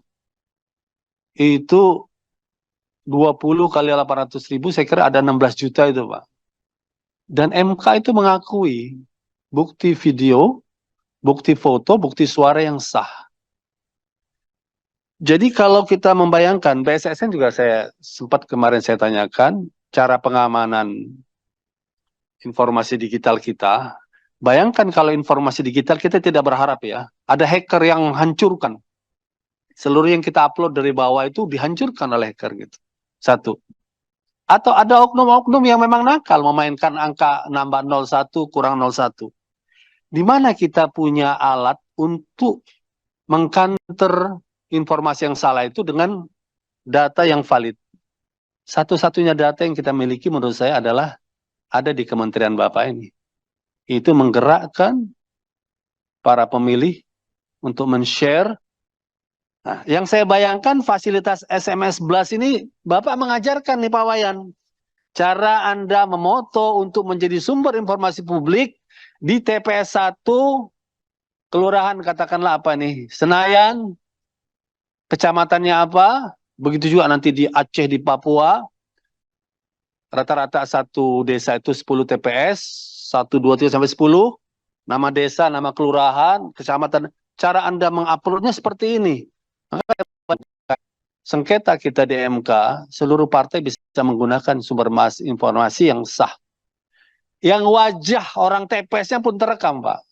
Itu 20 kali 800.000, saya kira ada 16 juta itu, Pak. Dan MK itu mengakui bukti video, bukti foto, bukti suara yang sah. Jadi kalau kita membayangkan, BSSN juga saya sempat kemarin saya tanyakan, cara pengamanan informasi digital kita, bayangkan kalau informasi digital kita tidak berharap ya, ada hacker yang hancurkan. Seluruh yang kita upload dari bawah itu dihancurkan oleh hacker gitu. 1. Atau ada oknum-oknum yang memang nakal, memainkan angka nambah 01 kurang 01. Di mana kita punya alat untuk mengcounter informasi yang salah itu dengan data yang valid. Satu-satunya data yang kita miliki menurut saya adalah ada di Kementerian Bapak ini. Itu menggerakkan para pemilih untuk men-share. Nah, yang saya bayangkan fasilitas SMS Blast ini, Bapak mengajarkan nih Pak Wayan, cara Anda memoto untuk menjadi sumber informasi publik di TPS 1, kelurahan katakanlah apa nih, Senayan, kecamatannya apa, begitu juga nanti di Aceh, di Papua, rata-rata satu desa itu 10 TPS, 1, 2, 3, sampai 10, nama desa, nama kelurahan, kecamatan, cara Anda menguploadnya seperti ini. Sengketa kita di MK, seluruh partai bisa menggunakan sumber informasi yang sah. Yang wajah orang TPS-nya pun terekam, Pak.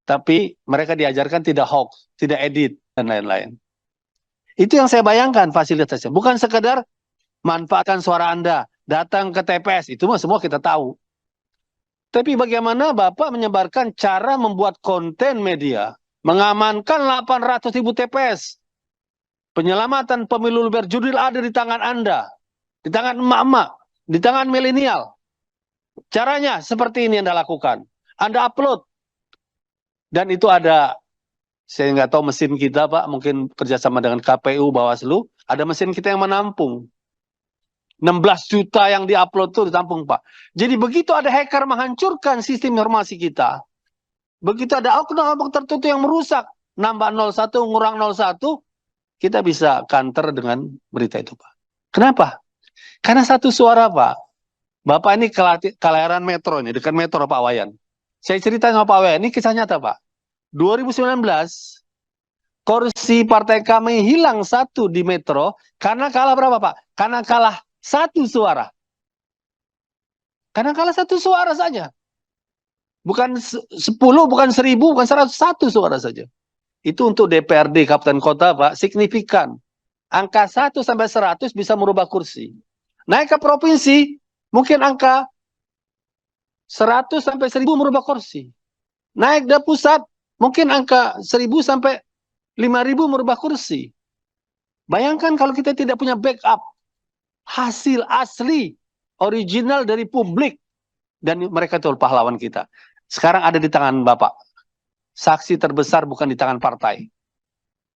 Tapi mereka diajarkan tidak hoax, tidak edit, dan lain-lain. Itu yang saya bayangkan fasilitasnya. Bukan sekedar manfaatkan suara Anda, datang ke TPS, itu semua kita tahu. Tapi bagaimana Bapak menyebarkan cara membuat konten media, mengamankan 800.000 TPS. Penyelamatan pemilu berjudul ada di tangan Anda, di tangan emak-emak, di tangan milenial. Caranya seperti ini Anda lakukan. Anda upload. Dan itu ada, saya nggak tahu mesin kita Pak, mungkin kerjasama dengan KPU, Bawaslu, ada mesin kita yang menampung. 16 juta yang diupload itu ditampung Pak. Jadi begitu ada hacker menghancurkan sistem informasi kita, begitu ada oknum-oknum tertentu yang merusak, nambah 01, ngurang 01, kita bisa counter dengan berita itu Pak. Kenapa? Karena satu suara Pak. Bapak ini kelahiran Metro ini, dekat Metro Pak Wayan. Saya cerita sama Pak Wayan, ini kisah nyata Pak. 2019, kursi partai kami hilang 1 di Metro, karena kalah berapa Pak? Karena kalah 1 suara. Karena kalah 1 suara saja. Bukan 10, bukan 1000, bukan 100, 1 suara saja. Itu untuk DPRD Kabupaten Kota Pak, signifikan. Angka 1 sampai 100 bisa merubah kursi. Naik ke provinsi, mungkin angka 100 sampai 1000 merubah kursi. Naik ke pusat, mungkin angka 1000 sampai 5000 merubah kursi. Bayangkan kalau kita tidak punya backup, hasil asli, original dari publik, dan mereka itu pahlawan kita. Sekarang ada di tangan Bapak. Saksi terbesar bukan di tangan partai,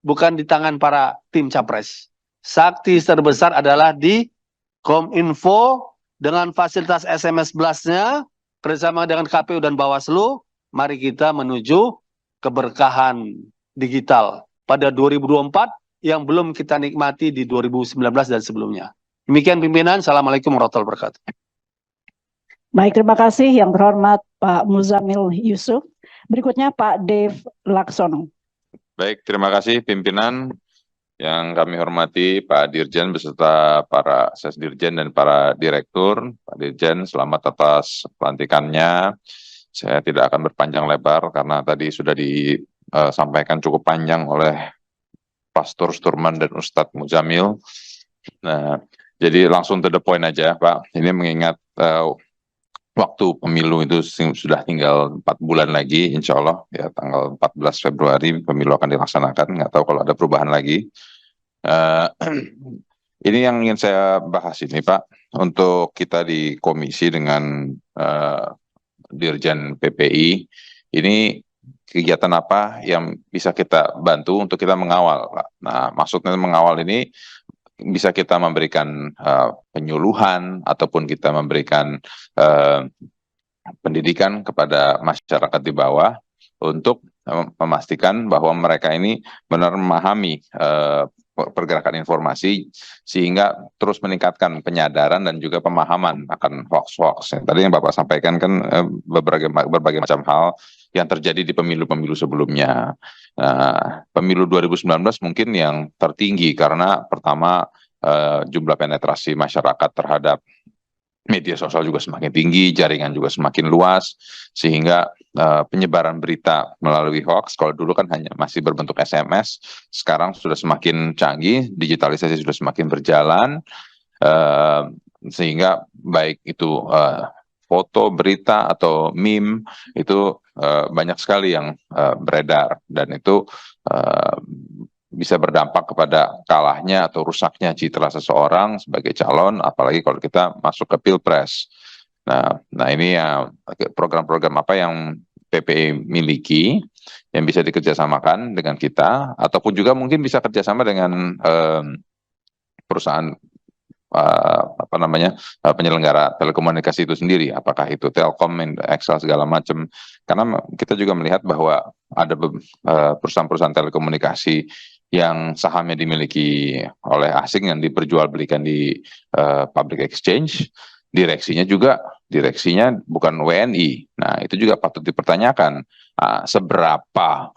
bukan di tangan para tim capres. Saksi terbesar adalah di Kominfo dengan fasilitas SMS Blast-nya bersama dengan KPU dan Bawaslu. Mari kita menuju keberkahan digital pada 2024 yang belum kita nikmati di 2019 dan sebelumnya. Demikian pimpinan. Assalamualaikum warahmatullahi wabarakatuh. Baik, terima kasih yang terhormat Pak Muzamil Yusuf. Berikutnya Pak Dave Laksono. Baik, terima kasih pimpinan. Yang kami hormati Pak Dirjen beserta para Sesdirjen dan para Direktur. Pak Dirjen, selamat atas pelantikannya. Saya tidak akan berpanjang lebar karena tadi sudah disampaikan cukup panjang oleh Pastor Sturman dan Ustadz Muzamil. Nah, jadi langsung to the point aja, Pak. Ini mengingat waktu pemilu itu sudah tinggal 4 bulan lagi, insya Allah ya tanggal 14 Februari pemilu akan dilaksanakan. Nggak tahu kalau ada perubahan lagi. Ini yang ingin saya bahas ini, Pak, untuk kita di komisi dengan Dirjen PPI. Ini kegiatan apa yang bisa kita bantu untuk kita mengawal, Pak? Nah, maksudnya mengawal ini bisa kita memberikan penyuluhan ataupun kita memberikan pendidikan kepada masyarakat di bawah untuk memastikan bahwa mereka ini benar memahami pergerakan informasi sehingga terus meningkatkan penyadaran dan juga pemahaman akan hoax-hoax. Tadi yang Bapak sampaikan kan berbagai macam hal yang terjadi di pemilu-pemilu sebelumnya. Pemilu 2019 mungkin yang tertinggi karena pertama jumlah penetrasi masyarakat terhadap media sosial juga semakin tinggi, jaringan juga semakin luas, sehingga penyebaran berita melalui hoax, kalau dulu kan hanya masih berbentuk SMS, sekarang sudah semakin canggih, digitalisasi sudah semakin berjalan, sehingga baik itu foto, berita, atau meme, itu banyak sekali yang beredar, dan itu bisa berdampak kepada kalahnya atau rusaknya citra seseorang sebagai calon, apalagi kalau kita masuk ke pilpres. Nah ini ya program-program apa yang PPI miliki yang bisa dikerjasamakan dengan kita, ataupun juga mungkin bisa kerjasama dengan perusahaan penyelenggara telekomunikasi itu sendiri, apakah itu Telkom, Excel segala macam. Karena kita juga melihat bahwa ada perusahaan-perusahaan telekomunikasi yang sahamnya dimiliki oleh asing yang diperjualbelikan di public exchange, direksinya bukan WNI. Nah, itu juga patut dipertanyakan seberapa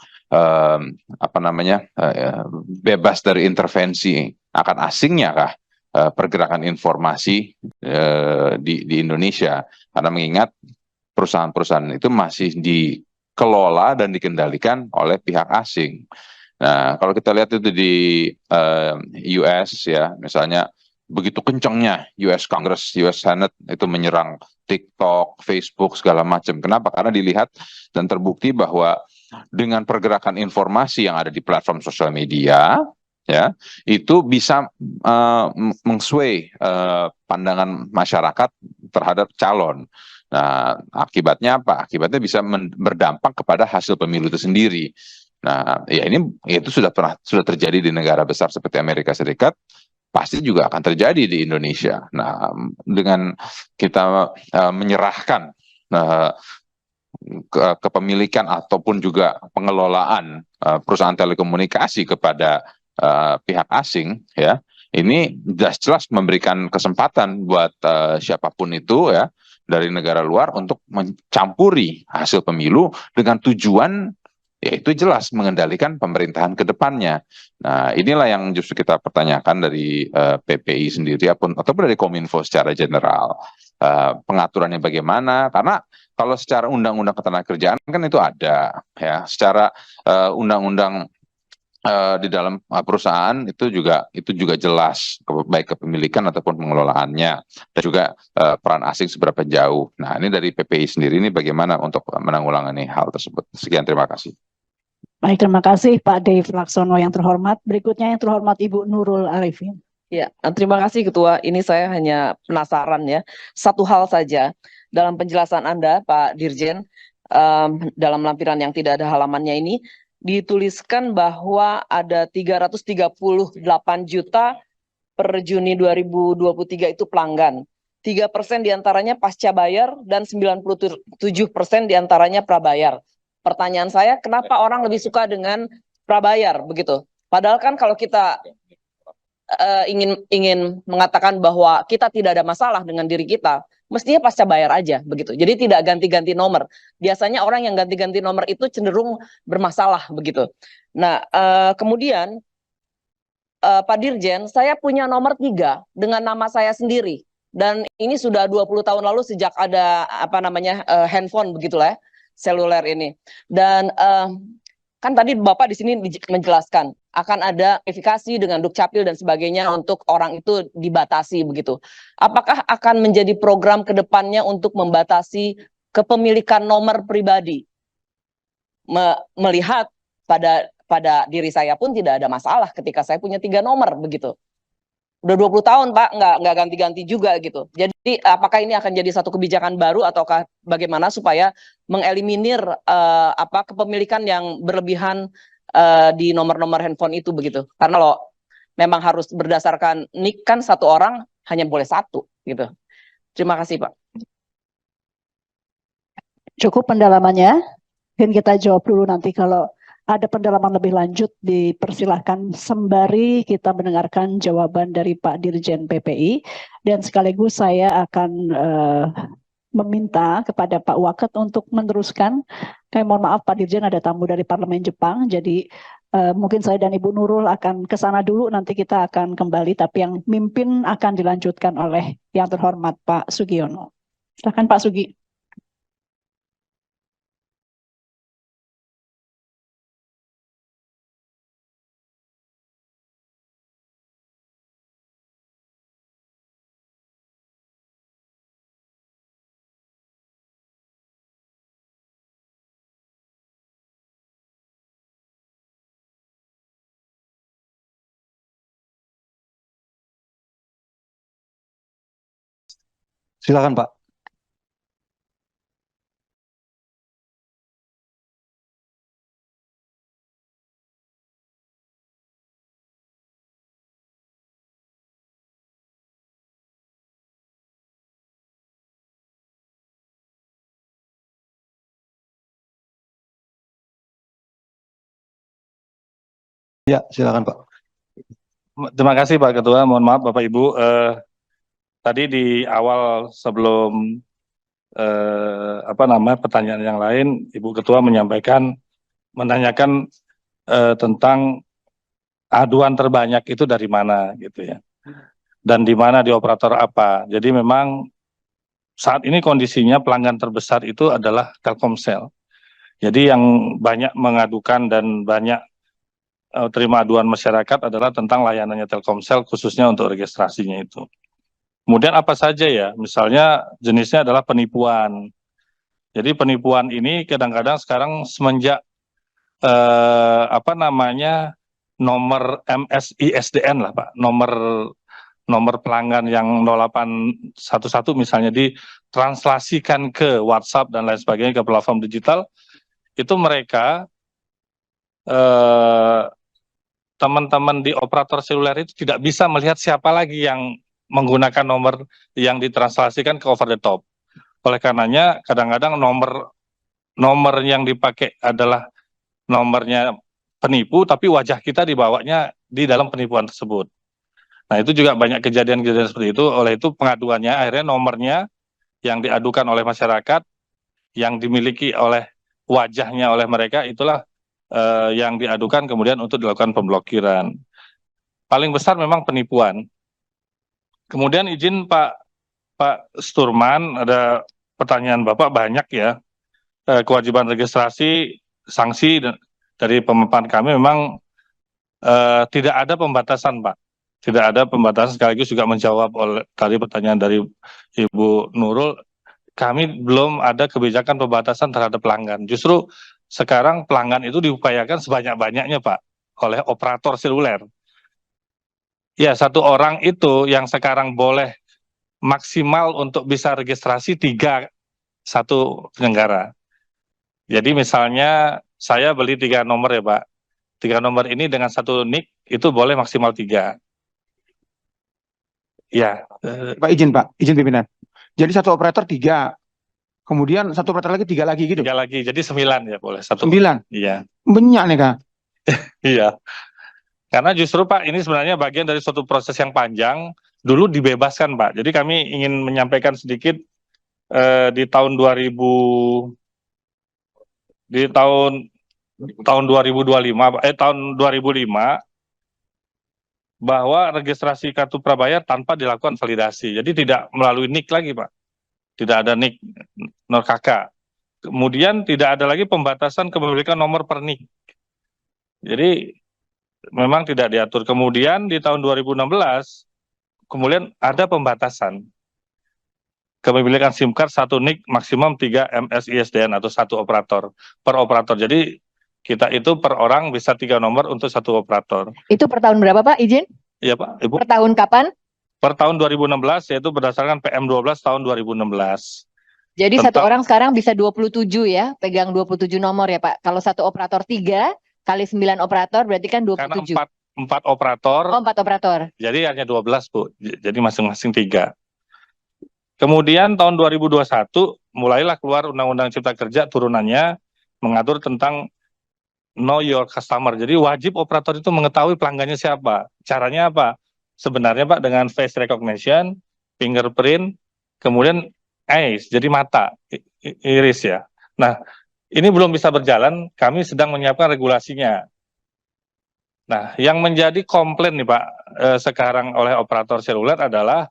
bebas dari intervensi akan asingnya kah pergerakan informasi di Indonesia, karena mengingat perusahaan-perusahaan itu masih dikelola dan dikendalikan oleh pihak asing. Nah, kalau kita lihat itu di US ya, misalnya begitu kencangnya US Congress, US Senate itu menyerang TikTok, Facebook segala macam. Kenapa? Karena dilihat dan terbukti bahwa dengan pergerakan informasi yang ada di platform sosial media, ya itu bisa mengsway pandangan masyarakat terhadap calon. Nah, akibatnya apa? Akibatnya bisa berdampak kepada hasil pemilu itu sendiri. Nah, ya itu sudah terjadi di negara besar seperti Amerika Serikat, pasti juga akan terjadi di Indonesia. Nah, dengan kita menyerahkan kepemilikan ataupun juga pengelolaan perusahaan telekomunikasi kepada pihak asing, ya ini jelas memberikan kesempatan buat siapapun itu ya dari negara luar untuk mencampuri hasil pemilu dengan tujuan yaitu jelas mengendalikan pemerintahan ke depannya. Nah, inilah yang justru kita pertanyakan dari PPI sendiri ataupun dari Kominfo secara general. Pengaturannya bagaimana? Karena kalau secara undang-undang ketenagakerjaan kan itu ada ya, secara undang-undang di dalam perusahaan itu juga jelas baik kepemilikan ataupun pengelolaannya, dan juga peran asing seberapa jauh. Nah, ini dari PPI sendiri ini bagaimana untuk menanggulangi hal tersebut. Sekian, terima kasih. Baik, terima kasih Pak Dave Laksono yang terhormat. Berikutnya yang terhormat Ibu Nurul Arifin. Ya, terima kasih Ketua. Ini saya hanya penasaran ya. Satu hal saja dalam penjelasan Anda, Pak Dirjen, dalam lampiran yang tidak ada halamannya ini, dituliskan bahwa ada 338 juta per Juni 2023 itu pelanggan. 3% diantaranya pasca bayar dan 97% diantaranya prabayar. Pertanyaan saya, kenapa orang lebih suka dengan prabayar begitu? Padahal kan kalau kita ingin mengatakan bahwa kita tidak ada masalah dengan diri kita, mestinya pasca bayar aja begitu. Jadi tidak ganti-ganti nomor. Biasanya orang yang ganti-ganti nomor itu cenderung bermasalah begitu. Nah, kemudian Pak Dirjen, saya punya nomor 3 dengan nama saya sendiri. Dan ini sudah 20 tahun lalu sejak ada handphone begitulah ya, seluler ini. Dan kan tadi Bapak di sini menjelaskan akan ada verifikasi dengan Dukcapil dan sebagainya untuk orang itu dibatasi begitu. Apakah akan menjadi program ke depannya untuk membatasi kepemilikan nomor pribadi? Melihat pada diri saya pun tidak ada masalah ketika saya punya 3 nomor begitu. Udah 20 tahun Pak, nggak ganti-ganti juga gitu. Jadi apakah ini akan jadi satu kebijakan baru ataukah bagaimana supaya mengeliminir kepemilikan yang berlebihan di nomor-nomor handphone itu begitu? Karena lo memang harus berdasarkan NIK kan satu orang hanya boleh 1 gitu. Terima kasih Pak. Cukup pendalamannya. Mungkin kita jawab dulu nanti kalau ada pendalaman lebih lanjut dipersilahkan sembari kita mendengarkan jawaban dari Pak Dirjen PPI dan sekaligus saya akan meminta kepada Pak Waket untuk meneruskan. Kami mohon maaf Pak Dirjen ada tamu dari Parlemen Jepang, jadi mungkin saya dan Ibu Nurul akan ke sana dulu, nanti kita akan kembali, tapi yang mimpin akan dilanjutkan oleh yang terhormat Pak Sugiono. Silakan Pak Sugi. Silakan Pak. Ya, silakan Pak. Terima kasih Pak Ketua. Mohon maaf Bapak Ibu. Tadi di awal sebelum pertanyaan yang lain, Ibu Ketua menanyakan tentang aduan terbanyak itu dari mana gitu ya, dan di mana di operator apa. Jadi memang saat ini kondisinya pelanggan terbesar itu adalah Telkomsel. Jadi yang banyak mengadukan dan banyak terima aduan masyarakat adalah tentang layanannya Telkomsel khususnya untuk registrasinya itu. Kemudian apa saja ya, misalnya jenisnya adalah penipuan. Jadi penipuan ini kadang-kadang sekarang semenjak nomor MSISDN lah Pak, nomor pelanggan yang 0811 misalnya ditranslasikan ke WhatsApp dan lain sebagainya ke platform digital, itu mereka teman-teman di operator seluler itu tidak bisa melihat siapa lagi yang menggunakan nomor yang ditranslasikan ke over the top. Oleh karenanya kadang-kadang nomor yang dipakai adalah nomornya penipu, tapi wajah kita dibawanya di dalam penipuan tersebut. Nah itu juga banyak kejadian-kejadian seperti itu. Oleh itu pengaduannya akhirnya nomornya yang diadukan oleh masyarakat, yang dimiliki oleh wajahnya oleh mereka, itulah yang diadukan kemudian untuk dilakukan pemblokiran. Paling besar memang penipuan. Kemudian izin Pak Sturman, ada pertanyaan Bapak banyak ya. Kewajiban registrasi, sanksi dari pemaparan kami memang tidak ada pembatasan Pak. Tidak ada pembatasan, sekaligus juga menjawab oleh tadi pertanyaan dari Ibu Nurul, kami belum ada kebijakan pembatasan terhadap pelanggan. Justru sekarang pelanggan itu diupayakan sebanyak-banyaknya Pak oleh operator seluler. Ya, satu orang itu yang sekarang boleh maksimal untuk bisa registrasi 3 satu penyelenggara. Jadi misalnya saya beli 3 nomor ya Pak. 3 nomor ini dengan 1 NIK itu boleh maksimal 3. Ya. Pak izin pimpinan. Jadi satu operator 3. Kemudian satu operator lagi 3 lagi gitu. 3 lagi, jadi 9 ya boleh. 9. Iya. Banyak nih Kak. Iya. Karena justru Pak ini sebenarnya bagian dari suatu proses yang panjang. Dulu dibebaskan Pak. Jadi kami ingin menyampaikan sedikit di tahun 2000 di tahun 2025 tahun 2005 bahwa registrasi kartu prabayar tanpa dilakukan validasi. Jadi tidak melalui NIK lagi, Pak. Tidak ada NIK NOR KK. Kemudian tidak ada lagi pembatasan kepemilikan nomor per NIK. Jadi memang tidak diatur. Kemudian di tahun 2016 kemudian ada pembatasan kepemilikan SIM card satu NIK maksimum 3 MSISDN atau satu operator per operator. Jadi kita itu per orang bisa 3 nomor untuk satu operator. Itu per tahun berapa Pak, izin? Iya Pak, Ibu. Per tahun kapan? Per tahun 2016, yaitu berdasarkan PM12 tahun 2016. Jadi satu Tentang- orang sekarang bisa 27 ya, pegang 27 nomor ya Pak. Kalau satu operator 3 kali 9 operator berarti kan Karena 27. empat operator, Oh, 4 operator. jadi hanya 12 Bu. Jadi masing-masing 3. Kemudian tahun 2021 mulailah keluar Undang-Undang Cipta Kerja turunannya mengatur tentang know your customer. Jadi wajib operator itu mengetahui pelanggannya siapa. Caranya apa? Sebenarnya Pak dengan face recognition, fingerprint, kemudian eyes, jadi mata, iris ya. Nah, ini belum bisa berjalan, kami sedang menyiapkan regulasinya. Nah, yang menjadi komplain nih Pak sekarang oleh operator seluler adalah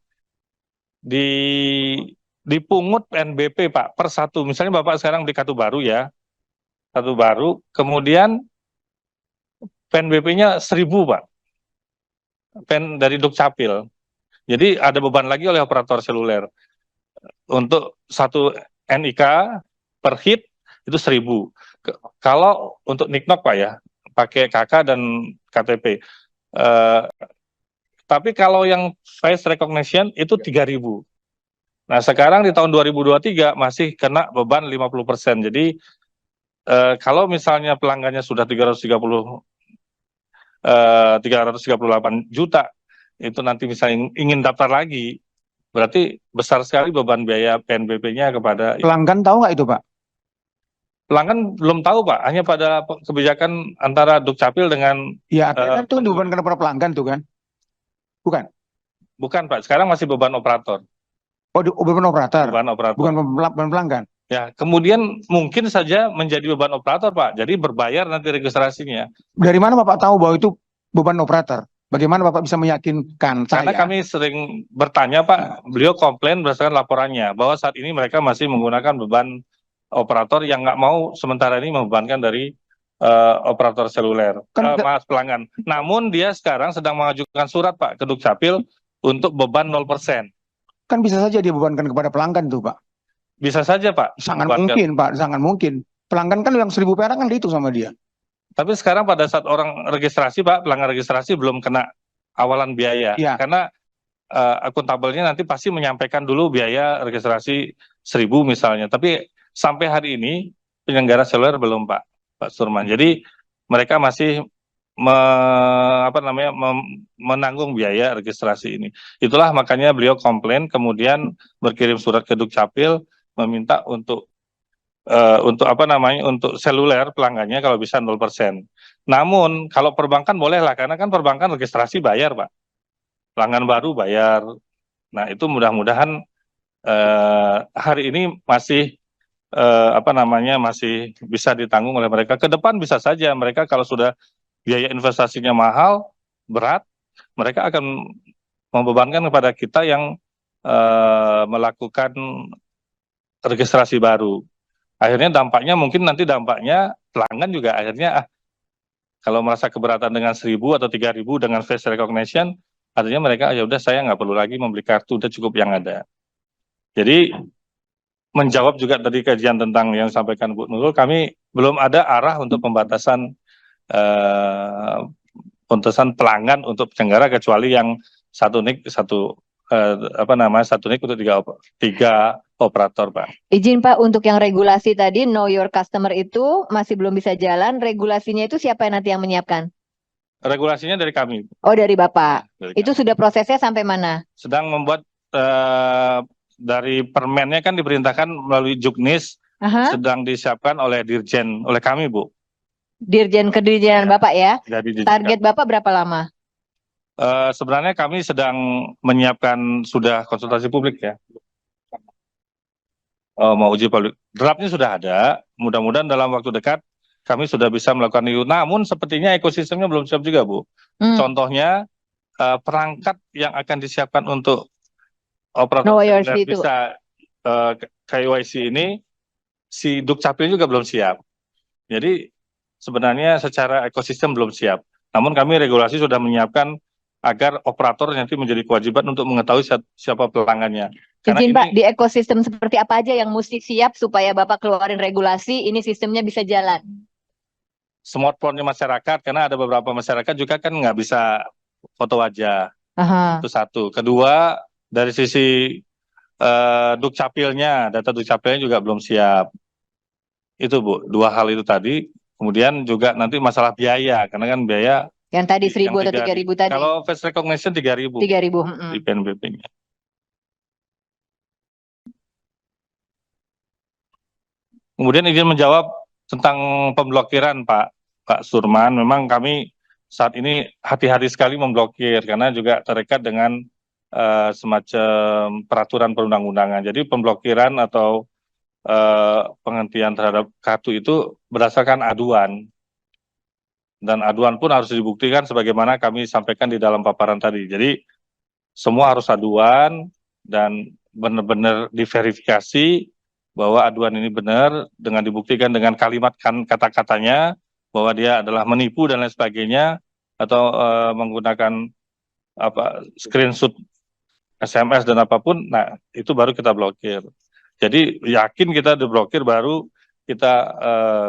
dipungut PNBP Pak per satu. Misalnya Bapak sekarang di kartu baru ya, kartu baru, kemudian PNBP-nya 1.000 Pak, PEN dari Dukcapil. Jadi ada beban lagi oleh operator seluler. Untuk satu NIK per hit itu 1.000. Kalau untuk NIK-NOK Pak ya, pakai KK dan KTP. Tapi kalau yang face recognition itu 3.000. Nah sekarang di tahun 2023 masih kena beban 50%. Jadi kalau misalnya pelanggannya sudah 338 juta, itu nanti misalnya ingin daftar lagi, berarti besar sekali beban biaya PNBP-nya kepada Pelanggan tahu nggak itu Pak? pelanggan. Belum tahu Pak, hanya pada kebijakan antara Dukcapil dengan Ya, kan itu dibebankan kepada pelanggan tuh kan? Bukan? bukan Pak, sekarang masih beban operator. Oh, beban operator, Beban operator. bukan beban pelanggan. Ya, kemudian mungkin saja menjadi beban operator Pak, jadi berbayar nanti registrasinya. Dari mana Bapak tahu bahwa itu beban operator? Bagaimana Bapak bisa meyakinkan Karena saya? kami sering bertanya Pak, beliau komplain berdasarkan laporannya bahwa saat ini mereka masih menggunakan beban operator yang nggak mau sementara ini membebankan dari operator seluler, maaf pelanggan. Namun dia sekarang sedang mengajukan surat Pak ke Dukcapil untuk beban 0%. Kan bisa saja dia bebankan kepada pelanggan tuh Pak. Bisa saja Pak. Sangat bebankan. mungkin Pak, sangat mungkin. Pelanggan kan yang 1.000 perak kan dihitung sama dia. Tapi sekarang pada saat orang registrasi Pak, pelanggan registrasi belum kena awalan biaya. Ya. Karena akuntabelnya nanti pasti menyampaikan dulu biaya registrasi 1.000 misalnya. Tapi sampai hari ini penyelenggara seluler belum Pak Surman. Jadi mereka masih menanggung biaya registrasi ini. Itulah makanya beliau komplain, kemudian berkirim surat ke Dukcapil meminta untuk untuk seluler pelanggannya kalau bisa 0%. Namun kalau perbankan boleh lah, karena kan perbankan registrasi bayar Pak. Pelanggan baru bayar. Nah itu mudah-mudahan hari ini masih masih bisa ditanggung oleh mereka. Ke depan bisa saja mereka kalau sudah biaya investasinya mahal, berat, mereka akan membebankan kepada kita yang melakukan registrasi baru. Akhirnya dampaknya mungkin nanti pelanggan juga akhirnya kalau merasa keberatan dengan 1.000 atau 3.000 dengan face recognition, artinya mereka ya udah saya nggak perlu lagi membeli kartu, udah cukup yang ada. Jadi menjawab juga tadi kajian tentang yang disampaikan Bu Nurul, kami belum ada arah untuk pembatasan pelanggan untuk penyelenggara kecuali yang satu NIK satu NIK untuk tiga operator Pak. Izin Pak, untuk yang regulasi tadi know your customer itu masih belum bisa jalan. Regulasinya itu siapa nanti yang menyiapkan? Regulasinya dari kami. Oh, dari Bapak. Dari Itu kami. sudah prosesnya sampai mana? Sedang membuat dari permennya kan diperintahkan melalui Juknis, sedang disiapkan oleh Dirjen, oleh kami Bu. Dirjen Kedirjenan Bapak ya. Jadi Target Bapak berapa lama? sebenarnya kami sedang menyiapkan sudah konsultasi publik ya. mau uji publik. Draftnya sudah ada. Mudah-mudahan dalam waktu dekat kami sudah bisa melakukan itu. Namun sepertinya ekosistemnya belum siap juga, Bu. Contohnya perangkat yang akan disiapkan untuk operator Know your seluler itu. bisa KYC ini, si Dukcapil juga belum siap. Jadi sebenarnya secara ekosistem belum siap. Namun kami regulasi sudah menyiapkan agar operator nanti menjadi kewajiban untuk mengetahui siapa pelanggannya. Karena Izin ini Pak, di ekosistem seperti apa aja yang mesti siap supaya Bapak keluarin regulasi, ini sistemnya bisa jalan? smartphone-nya masyarakat, karena ada beberapa masyarakat juga kan nggak bisa foto wajah. Aha. Itu satu. Kedua, dari sisi Dukcapilnya, data Dukcapilnya juga belum siap. Itu Bu, dua hal itu tadi. Kemudian juga nanti masalah biaya, karena kan biaya Yang tadi 1.000 yang atau 3.000 tadi? kalau face recognition 3.000 3.000. di PNBP-nya. Kemudian izin menjawab tentang pemblokiran Pak Surman. Memang kami saat ini hati-hati sekali memblokir karena juga terikat dengan semacam peraturan perundang-undangan. Jadi pemblokiran atau penghentian terhadap kartu itu berdasarkan aduan. Dan aduan pun harus dibuktikan sebagaimana kami sampaikan di dalam paparan tadi. Jadi semua harus aduan dan benar-benar diverifikasi bahwa aduan ini benar dengan dibuktikan dengan kalimat kata-katanya bahwa dia adalah menipu dan lain sebagainya atau menggunakan screenshot SMS dan apapun. Nah, itu baru kita blokir. Jadi yakin kita diblokir baru kita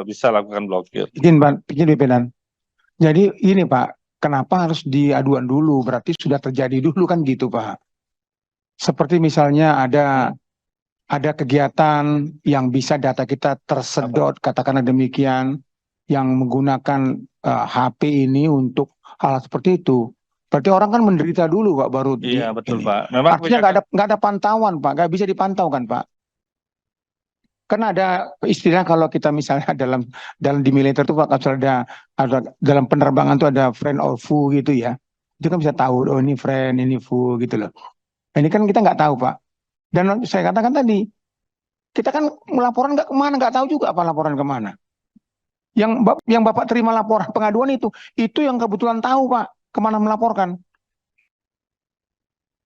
bisa lakukan blokir. Izin pimpinan. Jadi ini Pak, kenapa harus diaduan dulu? Berarti sudah terjadi dulu kan gitu Pak. Seperti misalnya ada kegiatan yang bisa data kita tersedot, katakanlah demikian, yang menggunakan HP ini untuk hal seperti itu. Berarti orang kan menderita dulu Pak, baru Iya betul ini. Pak. Memang Artinya nggak ada pantauan Pak, nggak bisa dipantau kan Pak. Karena ada istilah kalau kita misalnya dalam di militer itu Pak, kalau ada dalam penerbangan tuh ada friend or foe gitu ya. Itu kan bisa tahu, oh ini friend, ini foe gitu loh. Ini kan kita nggak tahu Pak. Dan saya katakan tadi, kita kan melaporan nggak kemana, nggak tahu juga apa laporan kemana. Yang Bapak terima laporan pengaduan itu yang kebetulan tahu Pak, kemana melaporkan.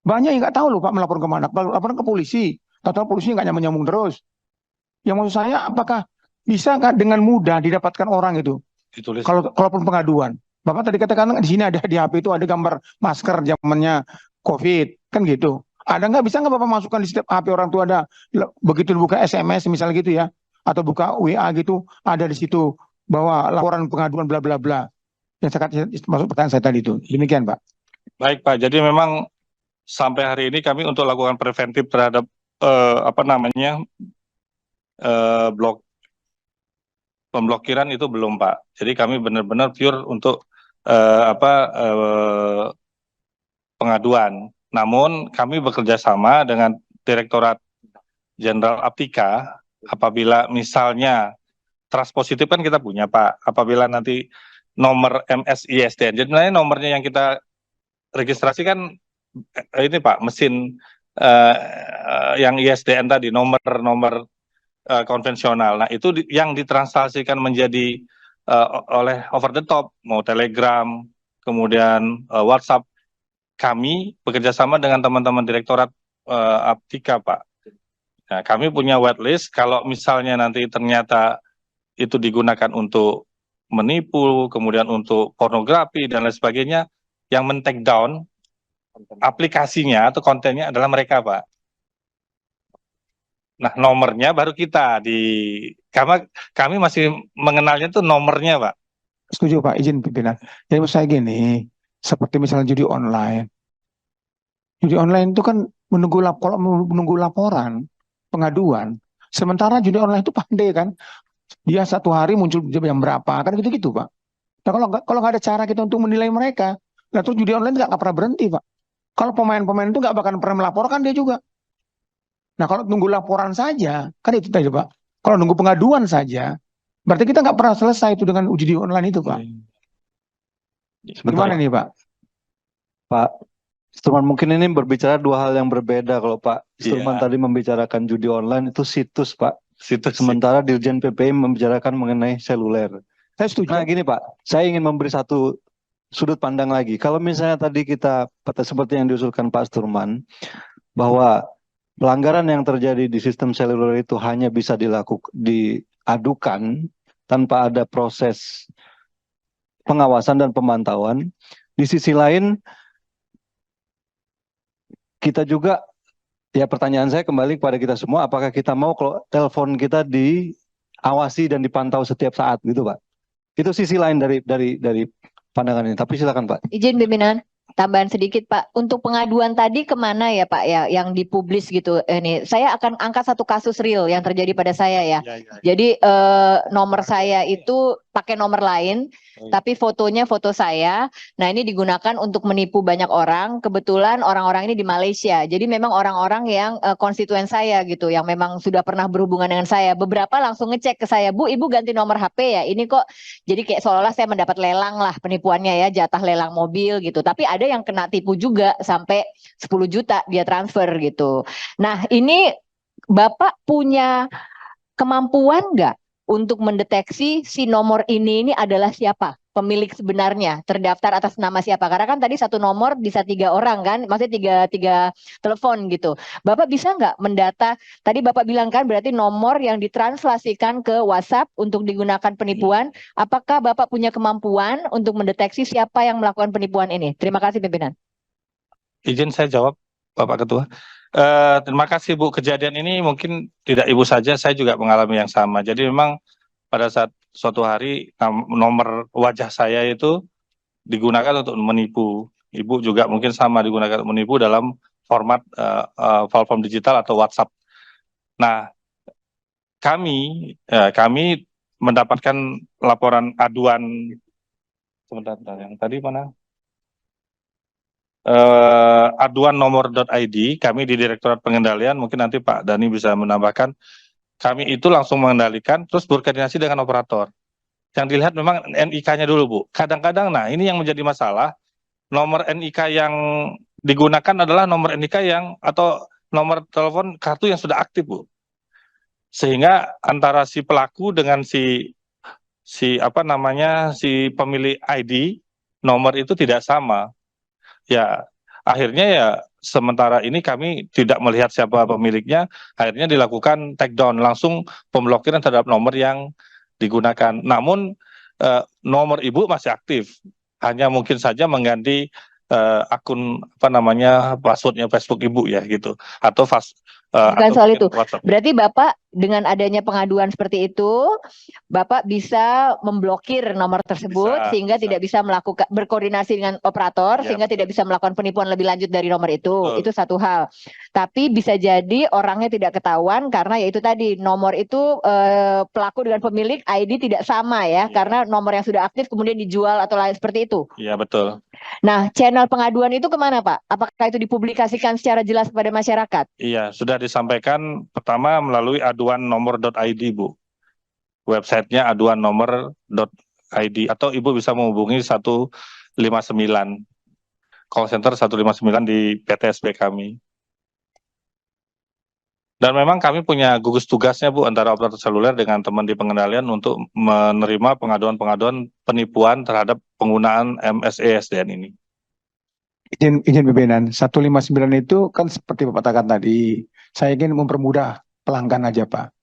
Banyak yang nggak tahu loh Pak melapor kemana, laporan ke polisi, atau polisi nggak nyambung terus. Yang maksud saya, apakah bisa nggak dengan mudah didapatkan orang itu? ditulis. Kalaupun pengaduan, Bapak tadi katakan di sini ada di HP itu ada gambar masker zamannya COVID, kan gitu. Ada nggak, bisa nggak Bapak masukkan di setiap HP orang tua ada, begitu buka SMS misalnya gitu ya, atau buka WA gitu, ada di situ bahwa laporan pengaduan bla bla bla. Yang saya masuk pertanyaan saya tadi itu. Demikian Pak. Baik Pak, jadi memang sampai hari ini kami untuk lakukan preventif terhadap pemblokiran itu belum Pak. Jadi kami benar-benar pure untuk pengaduan. Namun kami bekerja sama dengan Direktorat Jenderal Aptika apabila misalnya trust positif kan kita punya Pak. Apabila nanti nomor MSISDN, jadi sebenarnya nomornya yang kita registrasi kan ini Pak, mesin yang ISDN tadi, nomor konvensional. Nah itu yang ditranslasikan menjadi oleh over the top, mau Telegram, kemudian WhatsApp. Kami bekerja sama dengan teman-teman Direktorat Aptika Pak. Nah, kami punya whitelist, kalau misalnya nanti ternyata itu digunakan untuk menipu, kemudian untuk pornografi dan lain sebagainya, yang men-take down aplikasinya atau kontennya adalah mereka Pak. Nah, nomornya baru kita kami masih mengenalnya tuh nomornya Pak. Setuju Pak, izin pimpinan. Jadi maksud saya gini, seperti misalnya judi online. Judi online itu kan menunggu laporan, pengaduan. Sementara judi online itu pandai kan, dia satu hari muncul jam berapa, kan gitu-gitu Pak. Nah kalau nggak ada cara kita untuk menilai mereka, nah terus judi online nggak pernah berhenti Pak. Kalau pemain-pemain itu nggak bakal pernah melaporkan dia juga. Nah kalau nunggu laporan saja, kan itu tadi Pak. Kalau nunggu pengaduan saja, berarti kita nggak pernah selesai itu dengan judi online itu Pak. Gimana nih Pak? Pak, Sturman, mungkin ini berbicara dua hal yang berbeda. Kalau Pak Sturman Iya. tadi membicarakan judi online itu situs, Pak. Situs. Sementara Dirjen PPI membicarakan mengenai seluler. Saya setuju. Nah, gini Pak, saya ingin memberi satu sudut pandang lagi. Kalau misalnya tadi kita seperti yang diusulkan Pak Sturman, bahwa pelanggaran yang terjadi di sistem seluler itu hanya bisa diadukan tanpa ada proses pengawasan dan pemantauan. Di sisi lain, kita juga, ya pertanyaan saya kembali kepada kita semua, apakah kita mau kalau telepon kita diawasi dan dipantau setiap saat gitu Pak? Itu sisi lain dari pandangan ini. Tapi silakan Pak. Izin pimpinan, tambahan sedikit Pak. Untuk pengaduan tadi kemana ya Pak ya, yang dipublis gitu. Ini saya akan angkat satu kasus real yang terjadi pada saya ya. Jadi nomor saya itu pakai nomor lain, tapi fotonya foto saya. Nah ini digunakan untuk menipu banyak orang. Kebetulan orang-orang ini di Malaysia. Jadi memang orang-orang yang konstituen saya gitu, yang memang sudah pernah berhubungan dengan saya. Beberapa langsung ngecek ke saya, Bu, Ibu ganti nomor HP ya. Ini kok jadi kayak seolah-olah saya mendapat lelang lah penipuannya ya, jatah lelang mobil gitu. Tapi ada yang kena tipu juga sampai 10 juta dia transfer gitu. Nah ini Bapak punya kemampuan nggak untuk mendeteksi si nomor ini adalah siapa? Pemilik sebenarnya terdaftar atas nama siapa? Karena kan tadi satu nomor bisa 3 orang kan, maksudnya tiga telepon gitu. Bapak bisa nggak mendata? Tadi Bapak bilang kan berarti nomor yang ditranslasikan ke WhatsApp untuk digunakan penipuan. Apakah Bapak punya kemampuan untuk mendeteksi siapa yang melakukan penipuan ini? Terima kasih pimpinan. Izin saya jawab, Bapak Ketua. Terima kasih Bu. Kejadian ini mungkin tidak Ibu saja, saya juga mengalami yang sama. Jadi memang pada saat suatu hari nomor wajah saya itu digunakan untuk menipu. Ibu juga mungkin sama digunakan untuk menipu dalam format platform digital atau WhatsApp. Nah, kami mendapatkan laporan aduan, sebentar, yang tadi mana? Aduan nomor.id, kami di Direktorat Pengendalian, mungkin nanti Pak Dhani bisa menambahkan, kami itu langsung mengendalikan, terus berkoordinasi dengan operator. Yang dilihat memang NIK-nya dulu, Bu. Kadang-kadang, nah ini yang menjadi masalah, nomor NIK yang digunakan adalah nomor NIK yang, atau nomor telepon kartu yang sudah aktif, Bu. Sehingga antara si pelaku dengan si pemilik ID, nomor itu tidak sama. Ya, akhirnya ya sementara ini kami tidak melihat siapa pemiliknya, akhirnya dilakukan take down, langsung pemblokiran terhadap nomor yang digunakan. Namun nomor Ibu masih aktif, hanya mungkin saja mengganti akun passwordnya Facebook Ibu ya gitu, atau Bukan soal itu. WhatsApp. Berarti Bapak dengan adanya pengaduan seperti itu, Bapak bisa memblokir nomor tersebut sehingga tidak bisa melakukan berkoordinasi dengan operator sehingga tidak bisa melakukan penipuan lebih lanjut dari nomor itu. Itu satu hal. Tapi bisa jadi orangnya tidak ketahuan karena yaitu tadi nomor itu pelaku dengan pemilik ID tidak sama ya, karena nomor yang sudah aktif kemudian dijual atau lain seperti itu. Iya, betul. Nah, channel pengaduan itu kemana Pak? Apakah itu dipublikasikan secara jelas kepada masyarakat? Iya, sudah disampaikan pertama melalui aduan nomor.id, Bu. Websitenya aduan nomor.id, atau Ibu bisa menghubungi 159. Call center 159 di PTSB kami. Dan memang kami punya gugus tugasnya, Bu, antara operator seluler dengan teman di pengendalian untuk menerima pengaduan-pengaduan penipuan terhadap penggunaan MSE SDN ini. Izin pimpinan, 159 itu kan seperti Bapak katakan tadi, saya ingin mempermudah pelanggan aja Pak.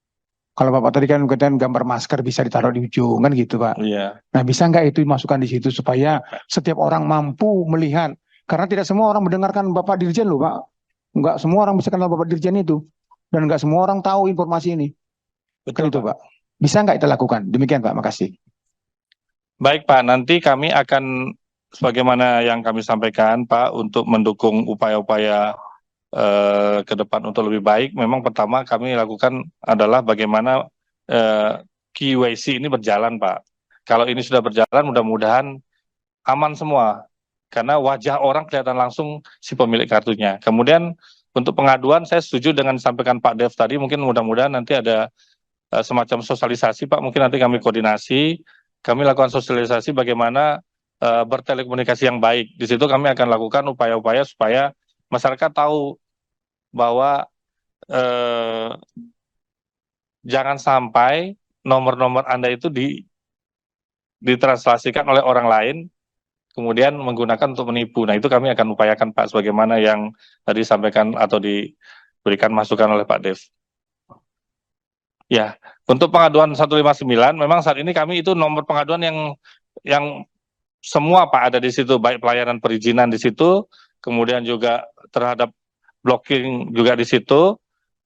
Kalau Bapak tadi kan mengatakan gambar masker bisa ditaruh di ujung kan gitu Pak. Iya. Nah bisa nggak itu dimasukkan di situ supaya setiap orang mampu melihat, karena tidak semua orang mendengarkan Bapak Dirjen loh Pak. Nggak semua orang bisa kenal Bapak Dirjen itu, dan nggak semua orang tahu informasi ini. Betul itu Pak. Bisa nggak kita lakukan? Demikian Pak, makasih. Baik Pak, nanti kami akan sebagaimana yang kami sampaikan Pak, untuk mendukung upaya-upaya ke depan untuk lebih baik. Memang pertama kami lakukan adalah bagaimana KYC ini berjalan Pak. Kalau ini sudah berjalan, mudah-mudahan aman semua, karena wajah orang kelihatan langsung si pemilik kartunya. Kemudian untuk pengaduan, saya setuju dengan disampaikan Pak Dev tadi, mungkin mudah-mudahan nanti ada semacam sosialisasi Pak, mungkin nanti kami koordinasi, kami lakukan sosialisasi bagaimana bertelekomunikasi yang baik. Di situ kami akan lakukan upaya-upaya supaya masyarakat tahu bahwa jangan sampai nomor-nomor Anda itu ditranslasikan oleh orang lain, kemudian menggunakan untuk menipu. Nah, itu kami akan upayakan, Pak, sebagaimana yang tadi disampaikan atau diberikan masukan oleh Pak Dev. Ya, untuk pengaduan 159, memang saat ini kami itu nomor pengaduan yang semua, Pak, ada di situ, baik pelayanan perizinan di situ, kemudian juga terhadap blocking juga di situ,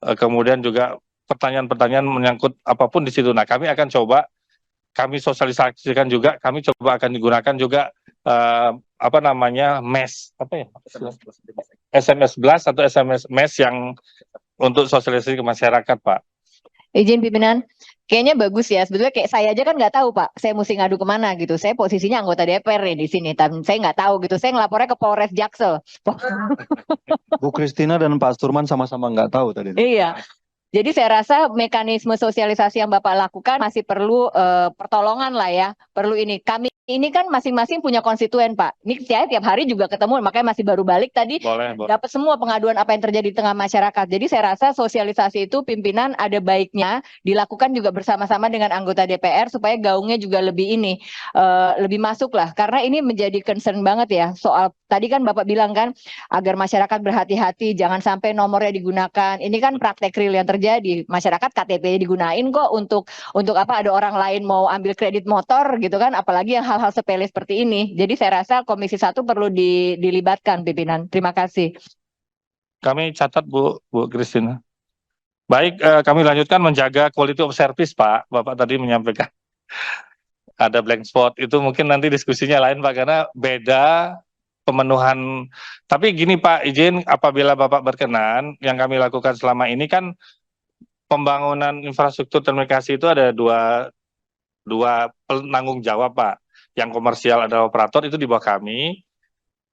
kemudian juga pertanyaan-pertanyaan menyangkut apapun di situ. Nah, kami akan coba, kami sosialisasikan juga, kami coba akan digunakan juga MES, SMS Blast atau SMS MES yang untuk sosialisasi ke masyarakat, Pak. Izin pimpinan, kayaknya bagus ya. Sebetulnya kayak saya aja kan nggak tahu Pak, saya mesti ngadu kemana gitu. Saya posisinya anggota DPR nih di sini, tapi saya nggak tahu gitu. Saya ngelapornya ke Polres Jaksel. Bu Kristina dan Pak Asturman sama-sama nggak tahu tadi. Iya. Jadi saya rasa mekanisme sosialisasi yang Bapak lakukan masih perlu pertolongan lah ya. Perlu ini. Kami ini kan masing-masing punya konstituen Pak. Ini saya tiap hari juga ketemu, makanya masih baru balik tadi. Boleh. Dapat semua pengaduan apa yang terjadi di tengah masyarakat. Jadi saya rasa sosialisasi itu pimpinan ada baiknya dilakukan juga bersama-sama dengan anggota DPR supaya gaungnya juga lebih lebih masuk lah. Karena ini menjadi concern banget ya. Soal tadi kan Bapak bilang kan agar masyarakat berhati-hati, jangan sampai nomornya digunakan. Ini kan praktek real yang terjadi. Masyarakat KTP digunain kok untuk apa, ada orang lain mau ambil kredit motor gitu kan, apalagi yang hal-hal sepele seperti ini. Jadi saya rasa Komisi 1 perlu dilibatkan pimpinan. Terima kasih. Kami catat Bu Kristina. Baik, kami lanjutkan menjaga quality of service, Pak. Bapak tadi menyampaikan ada blank spot, itu mungkin nanti diskusinya lain, Pak, karena beda pemenuhan. Tapi gini, Pak, izin apabila Bapak berkenan, yang kami lakukan selama ini kan pembangunan infrastruktur telekomunikasi itu ada dua penanggung jawab, Pak. Yang komersial adalah operator, itu di bawah kami.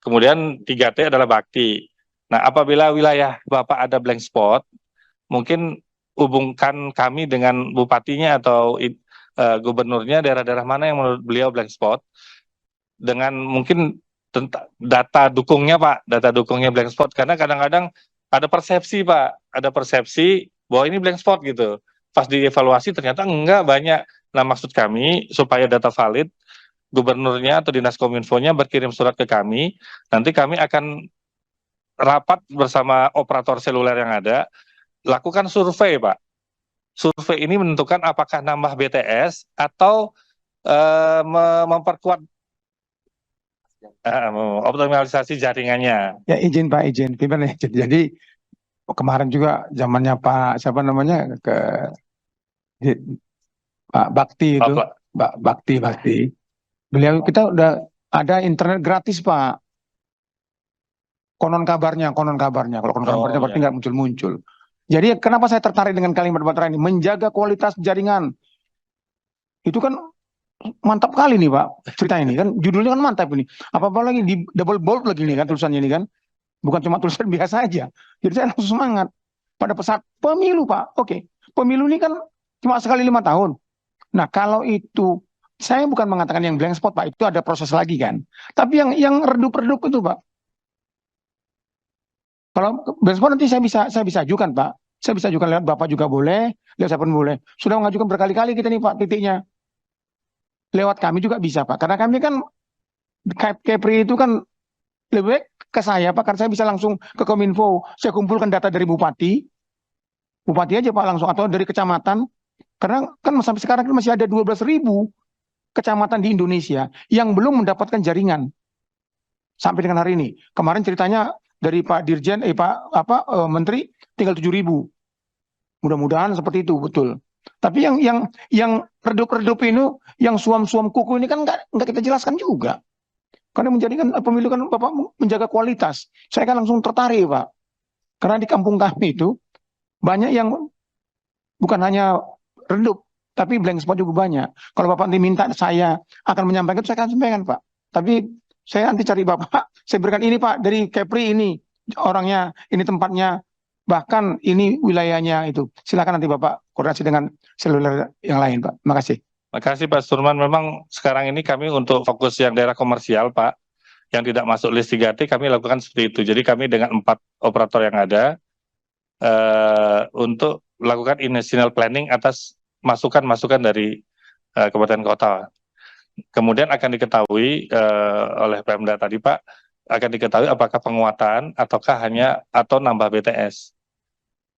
Kemudian 3T adalah bakti. Nah, apabila wilayah Bapak ada blank spot, mungkin hubungkan kami dengan bupatinya atau gubernurnya, daerah-daerah mana yang menurut beliau blank spot, dengan mungkin data dukungnya, Pak, data dukungnya blank spot. Karena kadang-kadang ada persepsi, Pak, ada persepsi bahwa ini blank spot gitu. Pas dievaluasi ternyata enggak banyak. Nah, maksud kami supaya data valid, gubernurnya atau dinas kominfonya berkirim surat ke kami, nanti kami akan rapat bersama operator seluler yang ada, lakukan survei, Pak. Survei ini menentukan apakah nambah BTS atau memperkuat optimalisasi jaringannya. Ya izin Pak, izin. Pimpinan izin. Jadi kemarin juga zamannya Pak siapa namanya Pak Bakti itu, Pak Bakti. Beliau kita udah ada internet gratis, Pak. Konon kabarnya. Kalau konon kabarnya berarti nggak muncul-muncul. Jadi kenapa saya tertarik dengan kalimat Bapak ini? Menjaga kualitas jaringan. Itu kan mantap kali nih, Pak. Cerita ini kan judulnya kan mantap ini. Apa-apa lagi di double bold lagi nih kan tulisannya ini kan. Bukan cuma tulisan biasa aja. Jadi saya langsung semangat. Pada saat pemilu, Pak. Oke. Pemilu ini kan cuma sekali 5 tahun. Nah, kalau itu saya bukan mengatakan yang blank spot, Pak. Itu ada proses lagi kan. Tapi yang redup-redup itu, Pak. Kalau blank spot nanti saya bisa ajukan, Pak. Saya bisa ajukan lewat Bapak juga boleh, lewat siapa pun boleh. Sudah mengajukan berkali-kali kita nih, Pak, titiknya. Lewat kami juga bisa, Pak. Karena kami kan Kepri itu kan lebih baik ke saya, Pak. Karena saya bisa langsung ke Kominfo. Saya kumpulkan data dari Bupati aja, Pak, langsung. Atau dari kecamatan. Karena kan sampai sekarang kan masih ada 12.000 kecamatan di Indonesia yang belum mendapatkan jaringan sampai dengan hari ini. Kemarin ceritanya dari Pak Dirjen, Menteri tinggal 7.000. Mudah-mudahan seperti itu, betul. Tapi yang redup-redup ini, yang suam-suam kuku ini kan nggak kita jelaskan juga. Karena menjadikan pemilu kan Bapak menjaga kualitas. Saya kan langsung tertarik, Pak. Karena di kampung kami itu banyak yang bukan hanya redup, tapi blank spot juga banyak. Kalau Bapak nanti minta saya akan menyampaikan, saya akan sampaikan, Pak. Tapi saya nanti cari Bapak, saya berikan ini, Pak, dari Kepri ini, orangnya, ini tempatnya, bahkan ini wilayahnya itu. Silakan nanti Bapak koordinasi dengan seluler yang lain, Pak. Terima kasih. Makasih Pak Surman. Memang sekarang ini kami untuk fokus yang daerah komersial Pak, yang tidak masuk list 3T kami lakukan seperti itu. Jadi kami dengan 4 operator yang ada untuk melakukan national planning atas masukan-masukan dari kabupaten kota. Kemudian akan diketahui oleh Pemda tadi Pak, akan diketahui apakah penguatan ataukah hanya atau nambah BTS.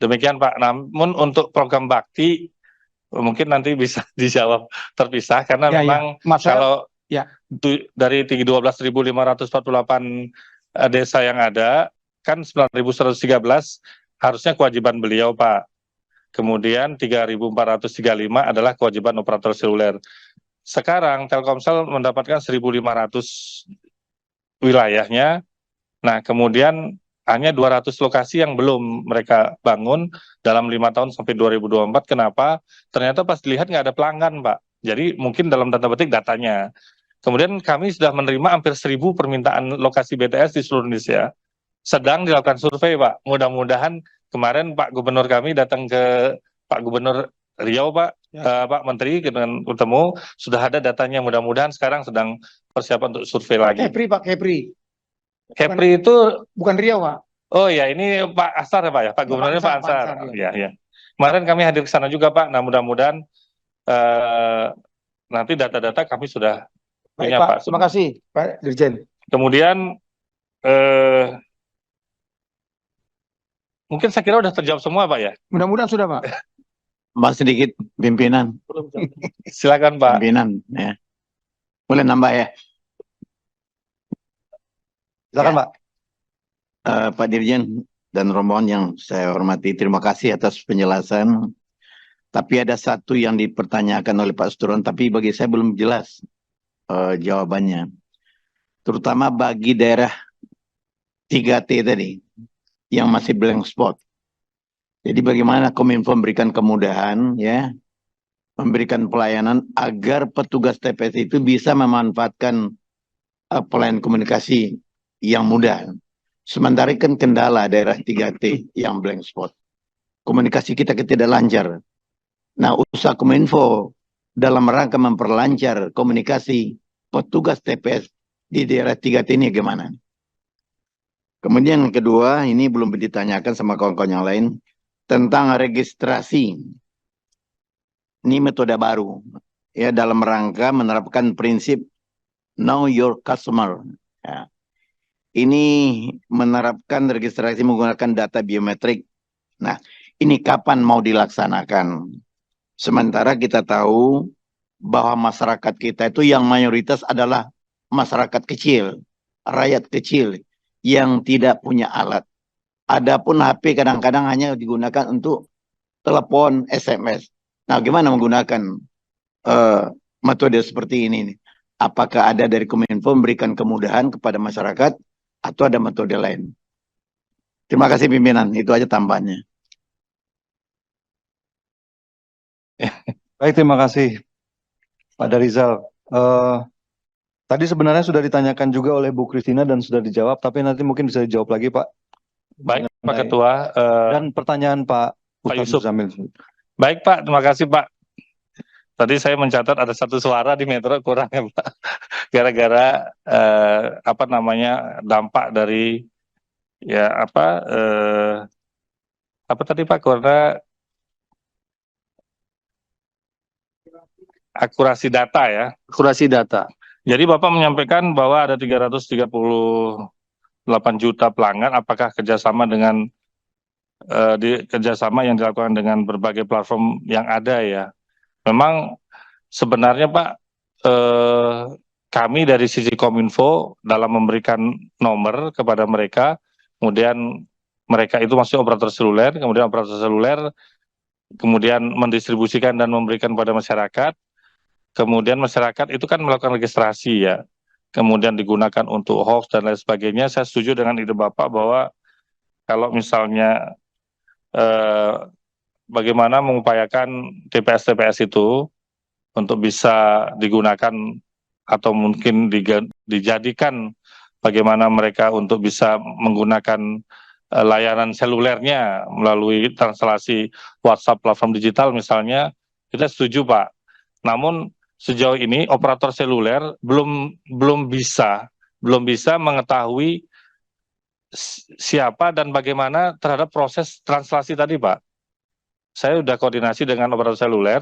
Demikian Pak. Namun untuk program bakti mungkin nanti bisa dijawab terpisah karena Ya, memang Mas, kalau ya. Dari 12.548 desa yang ada kan 9.113 harusnya kewajiban beliau Pak. Kemudian 3.435 adalah kewajiban operator seluler. Sekarang Telkomsel mendapatkan 1.500 wilayahnya. Nah, kemudian hanya 200 lokasi yang belum mereka bangun dalam 5 tahun sampai 2024. Kenapa? Ternyata pas dilihat nggak ada pelanggan, Pak. Jadi mungkin dalam tanda petik datanya. Kemudian kami sudah menerima hampir 1.000 permintaan lokasi BTS di seluruh Indonesia. Sedang dilakukan survei, Pak. Mudah-mudahan kemarin Pak Gubernur kami datang ke Pak Gubernur Riau, Pak, Pak Menteri dengan bertemu, sudah ada datanya. Mudah-mudahan sekarang sedang persiapan untuk survei lagi. Kepri Pak, Kepri. Kepri itu Bukan Riau Pak. oh ya, ini Pak Ansar ya Pak ya, Pak Gubernurnya Pak Ansar. Ya, ya. Kemarin kami hadir ke sana juga Pak. Nah mudah-mudahan nanti data-data kami sudah Baik punya Pak, Pak. terima kasih Pak Dirjen. Kemudian mungkin saya kira udah terjawab semua Pak ya. Mudah-mudahan sudah Pak. Mbak sedikit pimpinan. Silakan Pak. Pimpinan ya. Boleh nambah ya? Silakan Ya. Pak. Pak Dirjen dan rombongan yang saya hormati, terima kasih atas penjelasan. Tapi ada satu yang dipertanyakan oleh Pak Suturon, tapi bagi saya belum jelas jawabannya. Terutama bagi daerah 3T tadi, yang masih blank spot. Jadi bagaimana Kominfo memberikan kemudahan, ya, memberikan pelayanan agar petugas TPS itu bisa memanfaatkan pelayanan komunikasi yang mudah. Sementara kan kendala daerah 3T yang blank spot. Komunikasi kita tidak lancar. Nah, usaha Kominfo dalam rangka memperlancar komunikasi petugas TPS di daerah 3T ini gimana? Kemudian yang kedua, ini belum ditanyakan sama kawan-kawan yang lain, tentang registrasi. Ini metode baru, ya, dalam rangka menerapkan prinsip know your customer. Ya. Ini menerapkan registrasi menggunakan data biometrik. Nah, ini kapan mau dilaksanakan? Sementara kita tahu bahwa masyarakat kita itu yang mayoritas adalah masyarakat kecil, rakyat kecil yang tidak punya alat. Adapun HP kadang-kadang hanya digunakan untuk telepon, SMS. Nah, gimana menggunakan metode seperti ini? Apakah ada dari Kominfo memberikan kemudahan kepada masyarakat atau ada metode lain? Terima kasih pimpinan, itu aja tambahannya. Baik, terima kasih Pak Darizal. Tadi sebenarnya sudah ditanyakan juga oleh Bu Kristina dan sudah dijawab, tapi nanti mungkin bisa dijawab lagi Pak. Baik Pak Ketua. Dan pertanyaan Pak Yusuf. Zamil. Baik Pak, terima kasih Pak. Tadi saya mencatat ada satu suara di Metro kurang ya Pak. Gara-gara apa namanya dampak dari ya apa tadi Pak, karena akurasi data ya. Akurasi data. Jadi Bapak menyampaikan bahwa ada 338 juta pelanggan, apakah kerjasama dengan kerjasama yang dilakukan dengan berbagai platform yang ada ya. Memang sebenarnya Pak, kami dari sisi Kominfo dalam memberikan nomor kepada mereka, kemudian mereka itu masih operator seluler, kemudian operator seluler kemudian mendistribusikan dan memberikan pada masyarakat, kemudian masyarakat itu kan melakukan registrasi ya, kemudian digunakan untuk hoax dan lain sebagainya. Saya setuju dengan ide Bapak bahwa kalau misalnya bagaimana mengupayakan TPS-TPS itu untuk bisa digunakan atau mungkin dijadikan bagaimana mereka untuk bisa menggunakan layanan selulernya melalui translasi WhatsApp platform digital misalnya, kita setuju Pak. Namun sejauh ini operator seluler belum bisa mengetahui siapa dan bagaimana terhadap proses translasi tadi, Pak. Saya sudah koordinasi dengan operator seluler.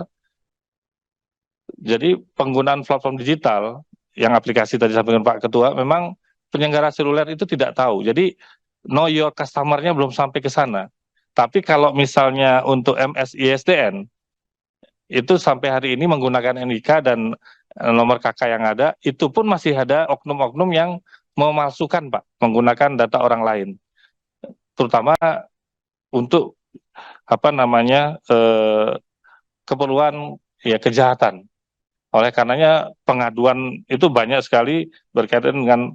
Jadi penggunaan platform digital yang aplikasi tadi sampaikan Pak Ketua, memang penyelenggara seluler itu tidak tahu. Jadi know your customer-nya belum sampai ke sana. Tapi kalau misalnya untuk MSISDN itu sampai hari ini menggunakan NIK dan nomor KK yang ada, itu pun masih ada oknum-oknum yang memalsukan, Pak, menggunakan data orang lain. Terutama untuk keperluan ya kejahatan. Oleh karenanya pengaduan itu banyak sekali berkaitan dengan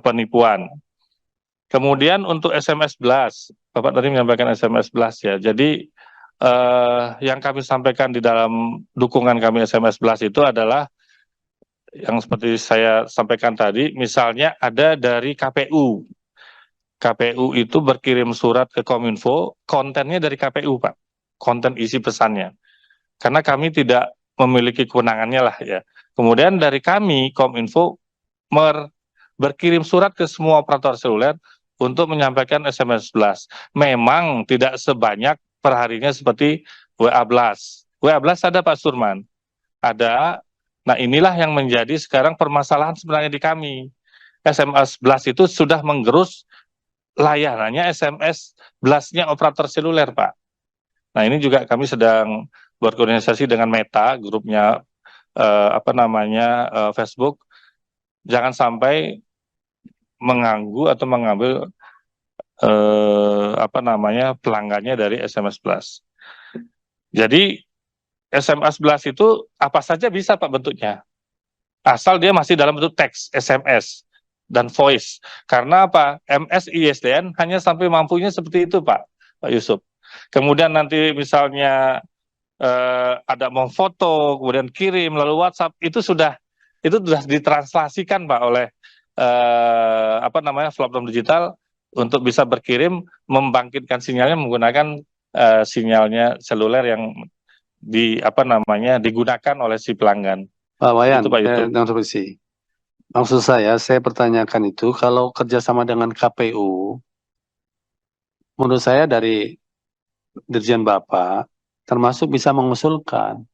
penipuan. Kemudian untuk SMS blast, Bapak tadi menyampaikan SMS blast ya. Jadi yang kami sampaikan di dalam dukungan kami SMS blast itu adalah yang seperti saya sampaikan tadi, misalnya ada dari KPU. KPU itu berkirim surat ke Kominfo, kontennya dari KPU, Pak. Konten isi pesannya. Karena kami tidak memiliki kewenangannya lah ya. Kemudian dari kami, Kominfo, berkirim surat ke semua operator seluler untuk menyampaikan SMS blast. Memang tidak sebanyak perharinya seperti WA blast. WA blast ada Pak Surman. Ada. Nah inilah yang menjadi sekarang permasalahan sebenarnya di kami. SMS blast itu sudah menggerus layanannya SMS blastnya operator seluler, Pak. Nah ini juga kami sedang berkoordinasi dengan Meta, grupnya Facebook. Jangan sampai mengganggu atau mengambil pelanggannya dari SMS blast. Jadi SMS blast itu apa saja bisa, Pak, bentuknya. Asal dia masih dalam bentuk teks, SMS, dan voice. Karena apa? MSISDN hanya sampai mampunya seperti itu, Pak Yusuf. Kemudian nanti misalnya ada mau foto, kemudian kirim lalu WhatsApp, itu sudah ditranslasikan, Pak, oleh platform digital untuk bisa berkirim, membangkitkan sinyalnya menggunakan sinyalnya seluler yang digunakan oleh si pelanggan. Pak Wayan, Itu, Pak Yusuf. Maksud saya pertanyakan itu, kalau kerjasama dengan KPU, menurut saya dari Dirjen Bapak, termasuk bisa mengusulkan,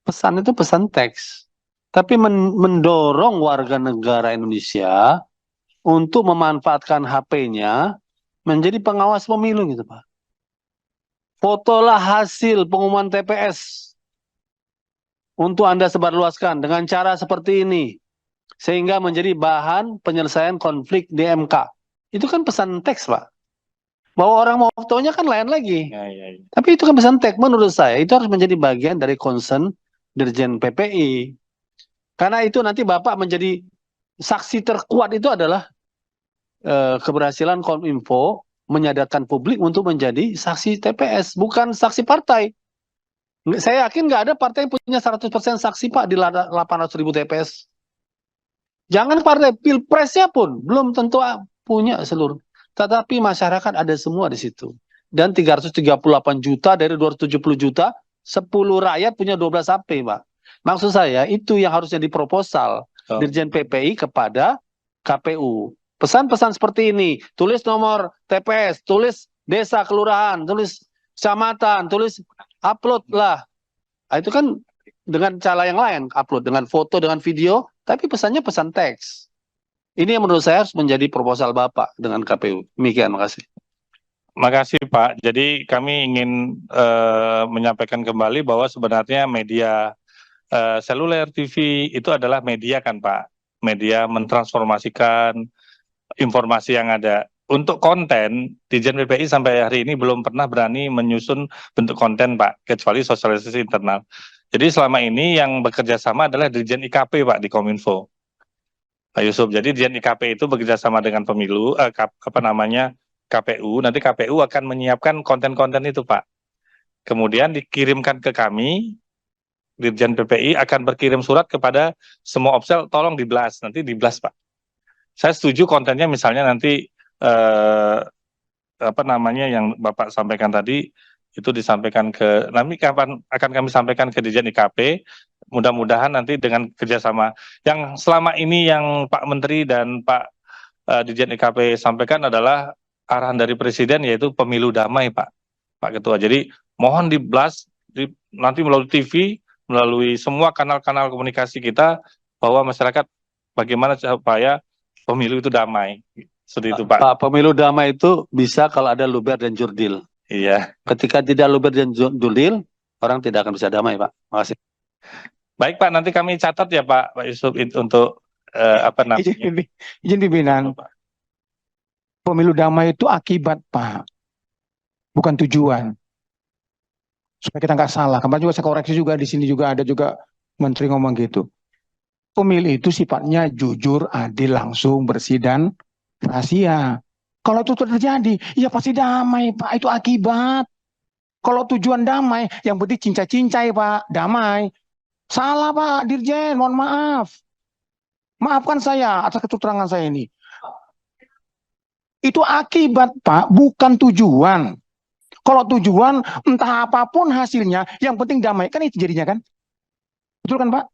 pesan itu pesan teks, tapi mendorong warga negara Indonesia untuk memanfaatkan HP-nya menjadi pengawas pemilu gitu, Pak. Fotolah hasil pengumuman TPS untuk Anda sebarluaskan dengan cara seperti ini, sehingga menjadi bahan penyelesaian konflik di MK. Itu kan pesan teks, Pak. Bahwa orang mau fotonya kan lain lagi. Ya. Tapi itu kan pesan teks. Menurut saya itu harus menjadi bagian dari concern Dirjen PPI. Karena itu nanti Bapak menjadi saksi terkuat itu adalah keberhasilan Kominfo menyadarkan publik untuk menjadi saksi TPS, bukan saksi partai. Saya yakin nggak ada partai yang punya 100% saksi, Pak, di 800.000 TPS. Jangan partai, pilpresnya pun belum tentu punya seluruh. Tetapi masyarakat ada semua di situ. Dan 338 juta dari 270 juta, 10 rakyat punya 12 HP, Pak. Maksud saya, itu yang harusnya diproposal Dirjen PPI kepada KPU. Pesan-pesan seperti ini, tulis nomor TPS, tulis desa, kelurahan, tulis kecamatan, tulis upload lah. Nah, itu kan dengan cara yang lain, upload dengan foto, dengan video, tapi pesannya pesan teks. Ini yang menurut saya harus menjadi proposal Bapak dengan KPU. Demikian, makasih. Makasih, Pak. Jadi kami ingin menyampaikan kembali bahwa sebenarnya media seluler TV itu adalah media kan, Pak. Media mentransformasikan informasi yang ada. Untuk konten, Dirjen PPI sampai hari ini belum pernah berani menyusun bentuk konten, Pak, kecuali sosialisasi internal. Jadi selama ini yang bekerja sama adalah Dirjen IKP, Pak, di Kominfo. Pak Yusuf, jadi Dirjen IKP itu bekerja sama dengan pemilu, KPU, nanti KPU akan menyiapkan konten-konten itu, Pak. Kemudian dikirimkan ke kami, Dirjen PPI akan berkirim surat kepada semua opsel, tolong di-blast, nanti di-blast, Pak. Saya setuju kontennya misalnya nanti yang Bapak sampaikan tadi itu disampaikan nanti kapan akan kami sampaikan ke Dirjen IKP mudah-mudahan nanti dengan kerjasama yang selama ini yang Pak Menteri dan Pak Dirjen IKP sampaikan adalah arahan dari Presiden yaitu pemilu damai, Pak Ketua. Jadi mohon di-blast nanti melalui TV, melalui semua kanal-kanal komunikasi kita bahwa masyarakat bagaimana supaya pemilu itu damai. Seperti itu, Pak. Pemilu damai itu bisa kalau ada luber dan jurdil. Iya. Ketika tidak luber dan jurdil, orang tidak akan bisa damai, Pak. Makasih. Baik, Pak, nanti kami catat ya Pak Yusuf untuk apa namanya? Izin pimpinan. Pemilu damai itu akibat, Pak. Bukan tujuan. Supaya kita nggak salah. Kemarin juga saya koreksi juga, di sini juga ada juga menteri ngomong gitu. Pemilu itu sifatnya jujur, adil, langsung, bersih, dan rahasia. Kalau itu terjadi, ya pasti damai, Pak. Itu akibat. Kalau tujuan damai, yang penting cincai-cincai, Pak. Damai. Salah, Pak Dirjen. Mohon maaf. Maafkan saya atas keterangan saya ini. Itu akibat, Pak. Bukan tujuan. Kalau tujuan, entah apapun hasilnya, yang penting damai. Kan itu jadinya kan? Betul kan, Pak?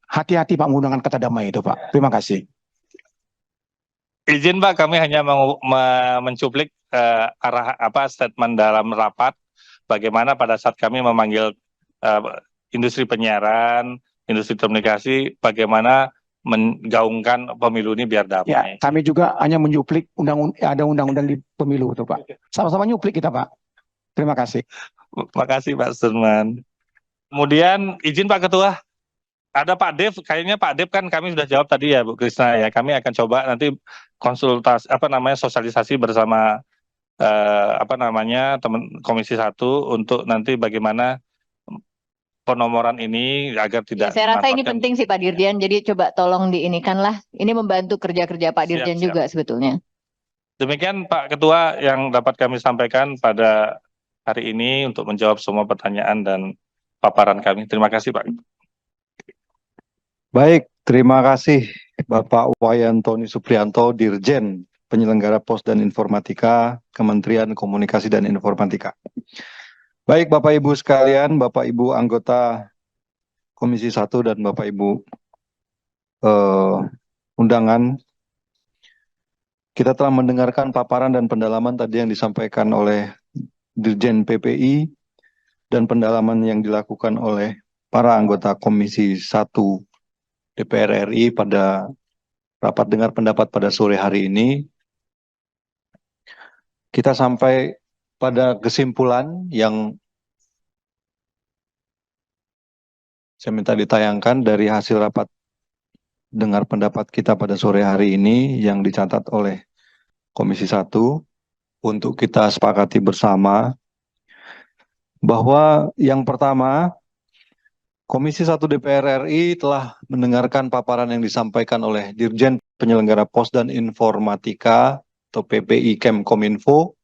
Hati-hati, Pak, menggunakan kata damai itu, Pak. Terima kasih. Izin, Pak, kami hanya mau mencuplik arah statement dalam rapat. Bagaimana pada saat kami memanggil industri penyiaran, industri komunikasi, bagaimana menggaungkan pemilu ini biar damai. Ya, kami juga hanya menyuplik ada undang-undang di pemilu itu, Pak. Sama-sama nyuplik kita, Pak. Terima kasih. Terima kasih, Pak Sudirman. Kemudian izin Pak Ketua, ada Pak Dev, kayaknya Pak Dev kan kami sudah jawab tadi ya Bu Krisna ya. Kami akan coba nanti konsultasi sosialisasi bersama teman Komisi 1 untuk nanti bagaimana penomoran ini agar tidak. Saya rasa ini penting sih Pak Dirjen, jadi coba tolong diinikan lah. Ini membantu kerja-kerja Pak Dirjen juga sebetulnya. Demikian Pak Ketua yang dapat kami sampaikan pada hari ini untuk menjawab semua pertanyaan dan paparan kami. Terima kasih Pak. Baik, terima kasih Bapak Wayan Tony Suprianto, Dirjen Penyelenggara Pos dan Informatika, Kementerian Komunikasi dan Informatika. Baik Bapak Ibu sekalian, Bapak Ibu anggota Komisi 1 dan Bapak Ibu undangan, kita telah mendengarkan paparan dan pendalaman tadi yang disampaikan oleh Dirjen PPI dan pendalaman yang dilakukan oleh para anggota Komisi 1 DPR RI pada rapat dengar pendapat pada sore hari ini. Kita sampai pada kesimpulan yang saya minta ditayangkan dari hasil rapat dengar pendapat kita pada sore hari ini yang dicatat oleh Komisi 1 untuk kita sepakati bersama bahwa yang pertama, Komisi 1 DPR RI telah mendengarkan paparan yang disampaikan oleh Dirjen Penyelenggara Pos dan Informatika atau PPI Kemkominfo.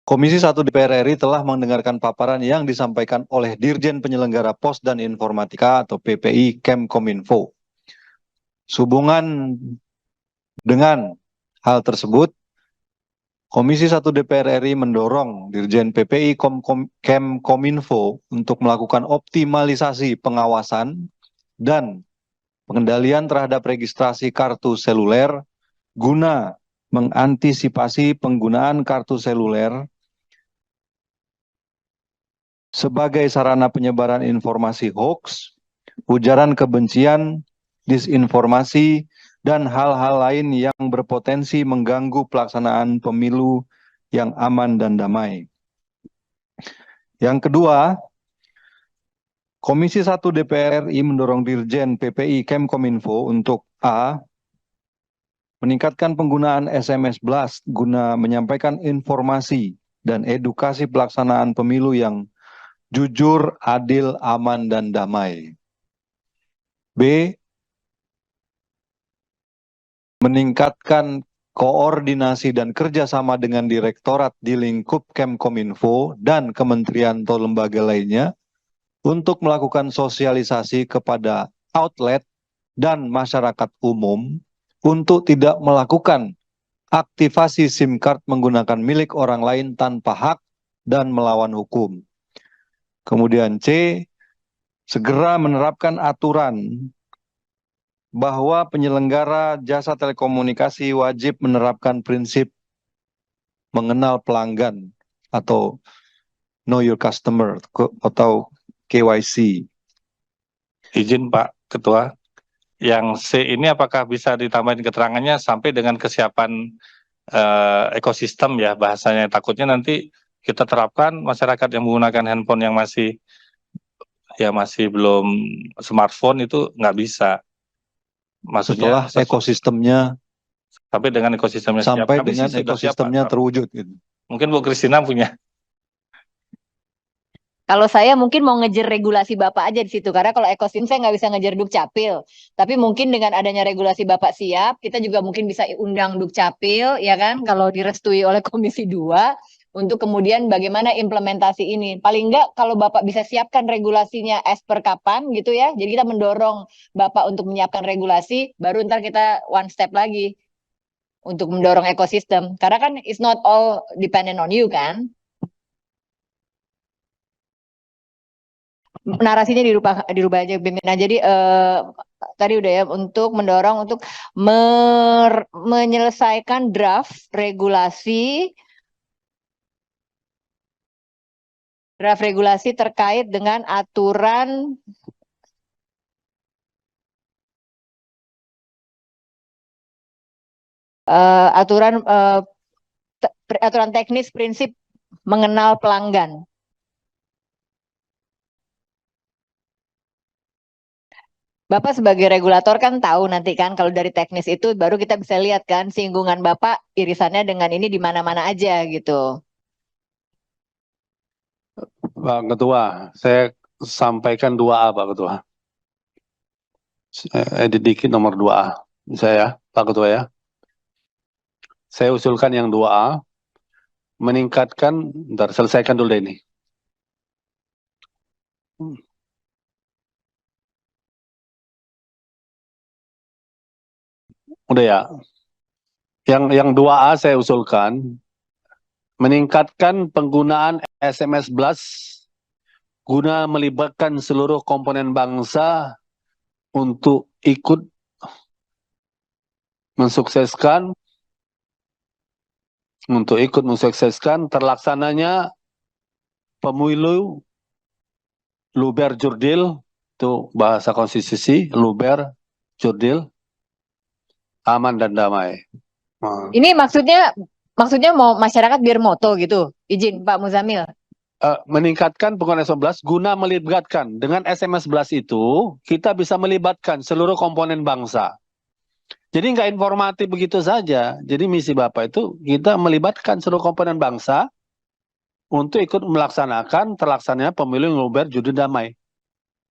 Komisi 1 DPR RI telah mendengarkan paparan yang disampaikan oleh Dirjen Penyelenggara Pos dan Informatika atau PPI Kemkominfo. Sehubungan dengan hal tersebut, Komisi 1 DPR RI mendorong Dirjen PPI Kemkominfo untuk melakukan optimalisasi pengawasan dan pengendalian terhadap registrasi kartu seluler guna mengantisipasi penggunaan kartu seluler sebagai sarana penyebaran informasi hoax, ujaran kebencian, disinformasi, dan hal-hal lain yang berpotensi mengganggu pelaksanaan pemilu yang aman dan damai. Yang kedua, Komisi 1 DPR RI mendorong Dirjen PPI Kemkominfo untuk A. Meningkatkan penggunaan SMS Blast guna menyampaikan informasi dan edukasi pelaksanaan pemilu yang jujur, adil, aman, dan damai. B. Meningkatkan koordinasi dan kerjasama dengan direktorat di lingkup Kemkominfo dan kementerian atau lembaga lainnya untuk melakukan sosialisasi kepada outlet dan masyarakat umum untuk tidak melakukan aktivasi SIM card menggunakan milik orang lain tanpa hak dan melawan hukum. Kemudian C, segera menerapkan aturan bahwa penyelenggara jasa telekomunikasi wajib menerapkan prinsip mengenal pelanggan atau know your customer atau KYC. Izin Pak Ketua, yang C ini apakah bisa ditambahin keterangannya sampai dengan kesiapan ekosistem ya bahasanya, takutnya nanti kita terapkan masyarakat yang menggunakan handphone yang masih belum smartphone itu nggak bisa. Setelah Maksudnya ekosistemnya sampai dengan ekosistemnya siap. sampai Kami sih dengan sudah siap, Pak. ekosistemnya terwujud gitu. Mungkin Bu Kristina punya. Kalau saya mungkin mau ngejar regulasi Bapak aja di situ, karena kalau ekosistem saya nggak bisa ngejar Dukcapil. Tapi mungkin dengan adanya regulasi Bapak siap, kita juga mungkin bisa undang Dukcapil, ya kan? Kalau direstui oleh Komisi 2, untuk kemudian bagaimana implementasi ini. Paling nggak kalau Bapak bisa siapkan regulasinya as per kapan gitu ya. Jadi kita mendorong Bapak untuk menyiapkan regulasi, baru ntar kita one step lagi untuk mendorong ekosistem. Karena kan it's not all dependent on you kan. Narasinya dirubah aja pimpinan. Jadi tadi udah ya, untuk mendorong untuk menyelesaikan draft regulasi terkait dengan aturan teknis prinsip mengenal pelanggan. Bapak sebagai regulator kan tahu nanti kan kalau dari teknis itu baru kita bisa lihat kan singgungan Bapak irisannya dengan ini di mana-mana aja gitu. Pak Ketua, saya sampaikan 2A Pak Ketua. Edit dikit nomor 2A. Saya, Pak Ketua ya. Saya usulkan yang 2A, meningkatkan, bentar, selesaikan dulu deh ini. Udah ya. Yang 2A saya usulkan, meningkatkan penggunaan SMS Blast guna melibatkan seluruh komponen bangsa untuk ikut mensukseskan terlaksananya pemilu luber jurdil, itu bahasa konstitusi, luber jurdil, aman dan damai. Ini maksudnya mau masyarakat biar moto gitu. Izin Pak Muzamil. Meningkatkan penggunaan SMS guna melibatkan. Dengan SMS Blast itu, kita bisa melibatkan seluruh komponen bangsa. Jadi nggak informatif begitu saja. Jadi misi Bapak itu kita melibatkan seluruh komponen bangsa untuk ikut melaksanakan terlaksananya pemilu yang luber, jurdil, damai.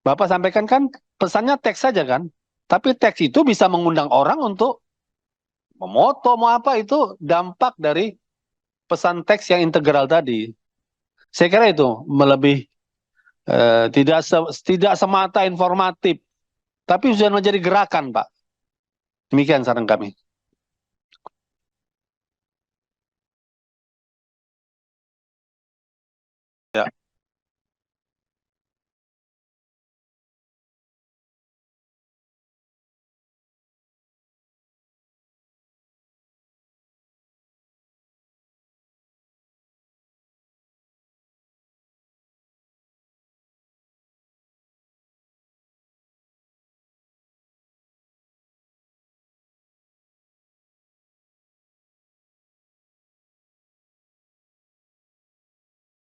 Bapak sampaikan kan pesannya teks saja kan. Tapi teks itu bisa mengundang orang untuk memoto mau apa, itu dampak dari pesan teks yang integral tadi. Saya kira itu melebih tidak semata informatif, tapi sudah menjadi gerakan, Pak. Demikian saran kami. Ya.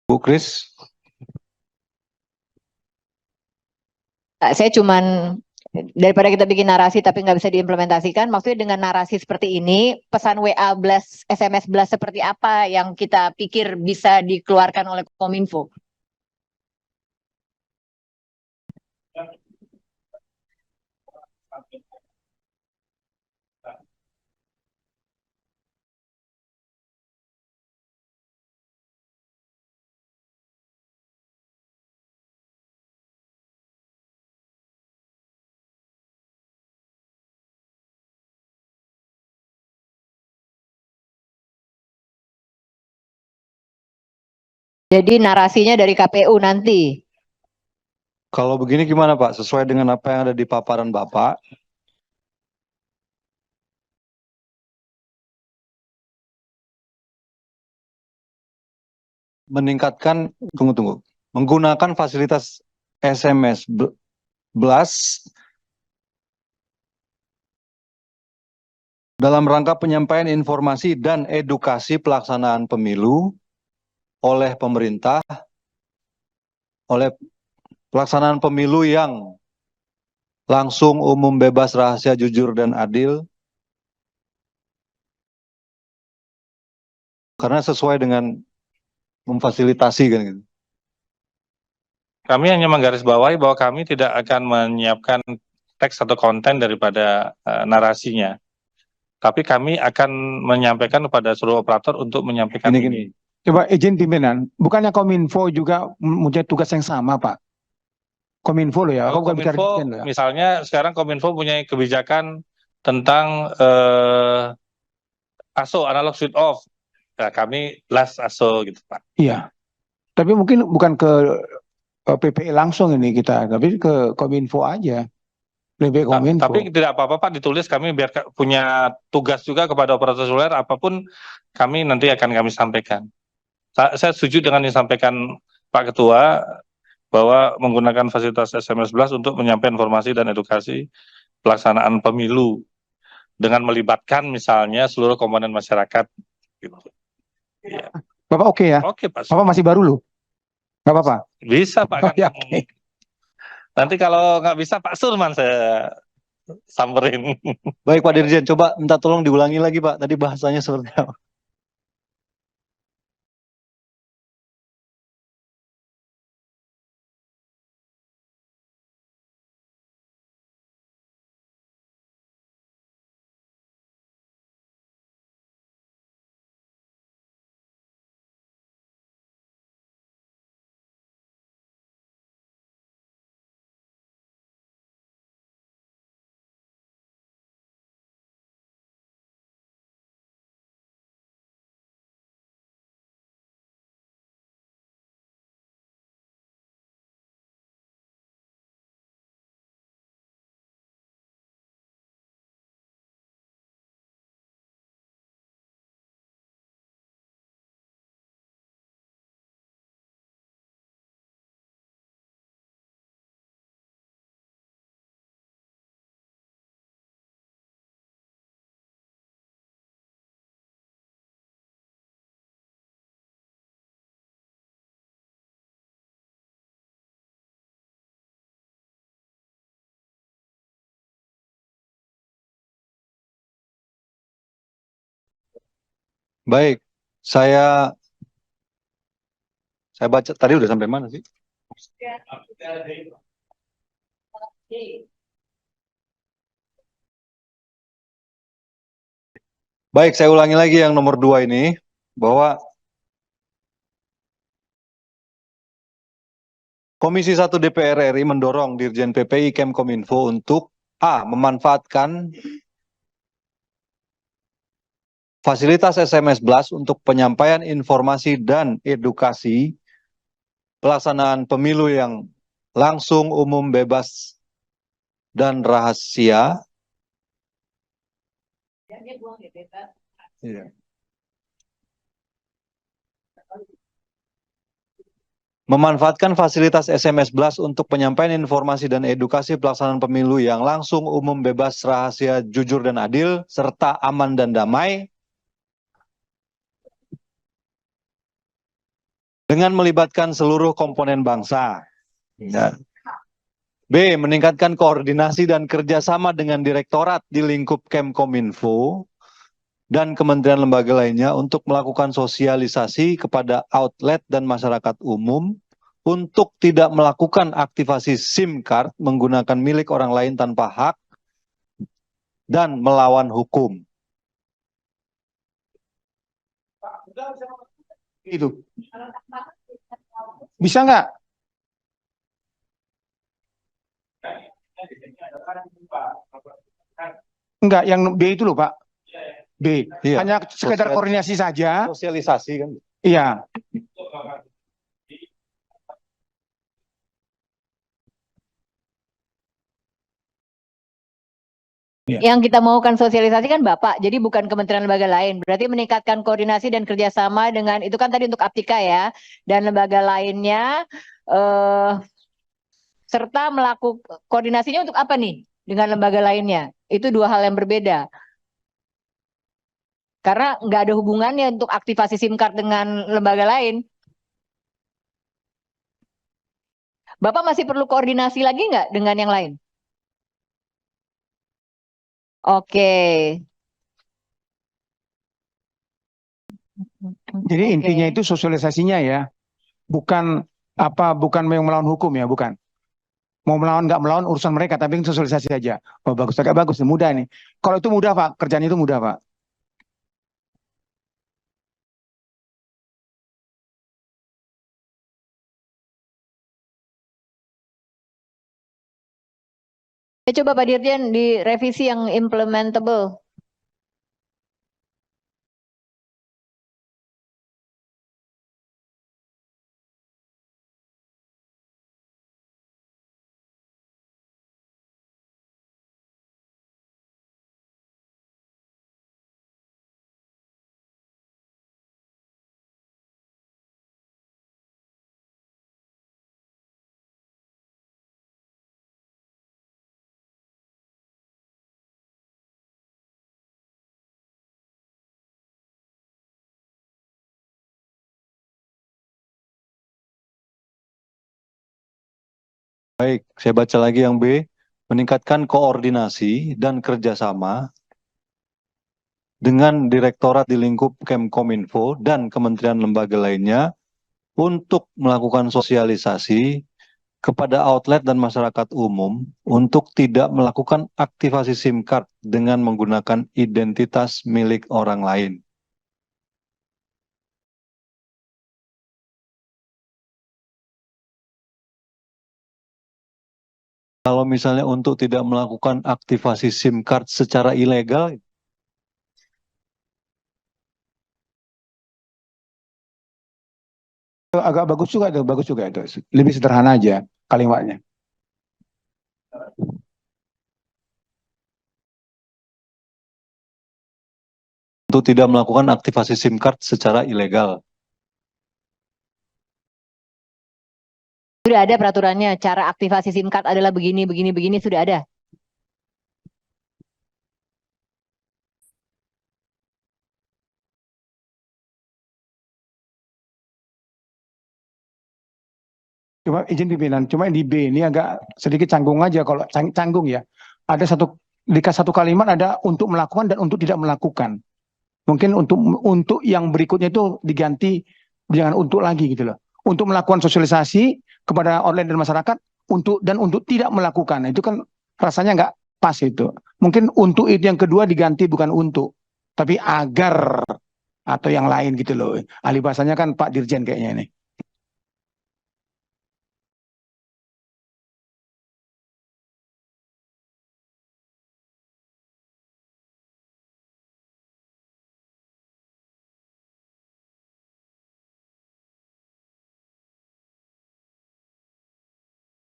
Bu Kris. Saya cuman daripada kita bikin narasi tapi nggak bisa diimplementasikan, maksudnya dengan narasi seperti ini, pesan WA blast, SMS blast seperti apa yang kita pikir bisa dikeluarkan oleh Kominfo? Jadi narasinya dari KPU nanti. Kalau begini gimana Pak? Sesuai dengan apa yang ada di paparan Bapak, meningkatkan, tunggu, menggunakan fasilitas SMS Blast dalam rangka penyampaian informasi dan edukasi pelaksanaan pemilu oleh pemerintah, oleh pelaksanaan pemilu yang langsung, umum, bebas, rahasia, jujur, dan adil, karena sesuai dengan memfasilitasi kan gitu. Kami hanya menggarisbawahi bahwa kami tidak akan menyiapkan teks atau konten daripada narasinya. Tapi kami akan menyampaikan kepada seluruh operator untuk menyampaikan Gini. ini. Coba izin pimpinan, bukannya Kominfo juga mempunyai tugas yang sama, Pak? Kominfo loh ya, aku bukan bicara Kominfo, Dirjen loh ya. misalnya sekarang Kominfo punya kebijakan tentang ASO, analog switch off. Nah, kami blast ASO gitu Pak. Iya. Tapi mungkin bukan ke PPI langsung ini kita, tapi ke Kominfo aja. Lebih Kominfo. Tapi tidak apa-apa Pak, ditulis, kami biar punya tugas juga kepada operator seluler, apapun kami nanti akan kami sampaikan. Saya setuju dengan yang disampaikan Pak Ketua, bahwa menggunakan fasilitas SMS Blast untuk menyampaikan informasi dan edukasi pelaksanaan pemilu dengan melibatkan misalnya seluruh komponen masyarakat. Gitu. Ya. Bapak oke ya? Oke Pak. Bapak masih baru loh. Nggak apa-apa? Bisa Pak. Oh, ya, oke. Nanti kalau nggak bisa Pak Surman saya samperin. Baik Pak Dirjen, coba minta tolong diulangi lagi Pak, tadi bahasanya seperti apa? Baik, saya baca tadi udah sampai mana sih? Baik, saya ulangi lagi yang nomor 2 ini, bahwa Komisi 1 DPR RI mendorong Dirjen PPI Kemkominfo untuk A. Memanfaatkan fasilitas SMS Blast untuk penyampaian informasi dan edukasi pelaksanaan pemilu yang langsung, umum, bebas, dan rahasia. Iya. Memanfaatkan fasilitas SMS Blast untuk penyampaian informasi dan edukasi pelaksanaan pemilu yang langsung, umum, bebas, rahasia, jujur, dan adil, serta aman dan damai, dengan melibatkan seluruh komponen bangsa. Ya. B. Meningkatkan koordinasi dan kerjasama dengan direktorat di lingkup Kemkominfo dan kementerian lembaga lainnya untuk melakukan sosialisasi kepada outlet dan masyarakat umum untuk tidak melakukan aktivasi SIM card menggunakan milik orang lain tanpa hak dan melawan hukum. Itu. Bisa nggak? Enggak, yang B itu loh Pak. B. Iya. Hanya sekedar koordinasi saja. Sosialisasi kan. Iya. Ya. Yang kita maukan sosialisasi kan Bapak, jadi bukan kementerian lembaga lain. Berarti meningkatkan koordinasi dan kerjasama dengan, itu kan tadi untuk Aptika ya, dan lembaga lainnya, serta melakukan koordinasinya untuk apa nih dengan lembaga lainnya? Itu dua hal yang berbeda. Karena nggak ada hubungannya untuk aktivasi SIM card dengan lembaga lain. Bapak masih perlu koordinasi lagi nggak dengan yang lain? Oke. Jadi Oke. intinya itu sosialisasinya ya, bukan bukan yang melawan hukum ya, bukan. Mau melawan nggak melawan urusan mereka, tapi sosialisasi aja. Oh bagus, agak bagus, mudah nih. Kalau itu mudah Pak, kerjaan itu mudah Pak. Coba Pak Dirjen direvisi yang implementable. Baik, saya baca lagi yang B. Meningkatkan koordinasi dan kerjasama dengan direktorat di lingkup Kemkominfo dan kementerian lembaga lainnya untuk melakukan sosialisasi kepada outlet dan masyarakat umum untuk tidak melakukan aktivasi SIM card dengan menggunakan identitas milik orang lain. Kalau misalnya untuk tidak melakukan aktivasi SIM card secara ilegal, Agak bagus juga itu. Lebih sederhana aja kalimatnya. untuk tidak melakukan aktivasi SIM card secara ilegal. Sudah ada peraturannya, cara aktivasi SIM card adalah begini, begini, begini, sudah ada. Cuma izin pimpinan, cuma di B ini agak sedikit canggung aja kalau canggung ya. Ada satu kalimat ada untuk melakukan dan untuk tidak melakukan. Mungkin untuk yang berikutnya itu diganti jangan untuk lagi gitu loh. Untuk melakukan sosialisasi kepada online dan masyarakat untuk tidak melakukan. Itu kan rasanya nggak pas itu. Mungkin untuk itu yang kedua diganti bukan untuk, tapi agar atau yang lain gitu loh. Ahli bahasanya kan Pak Dirjen kayaknya ini.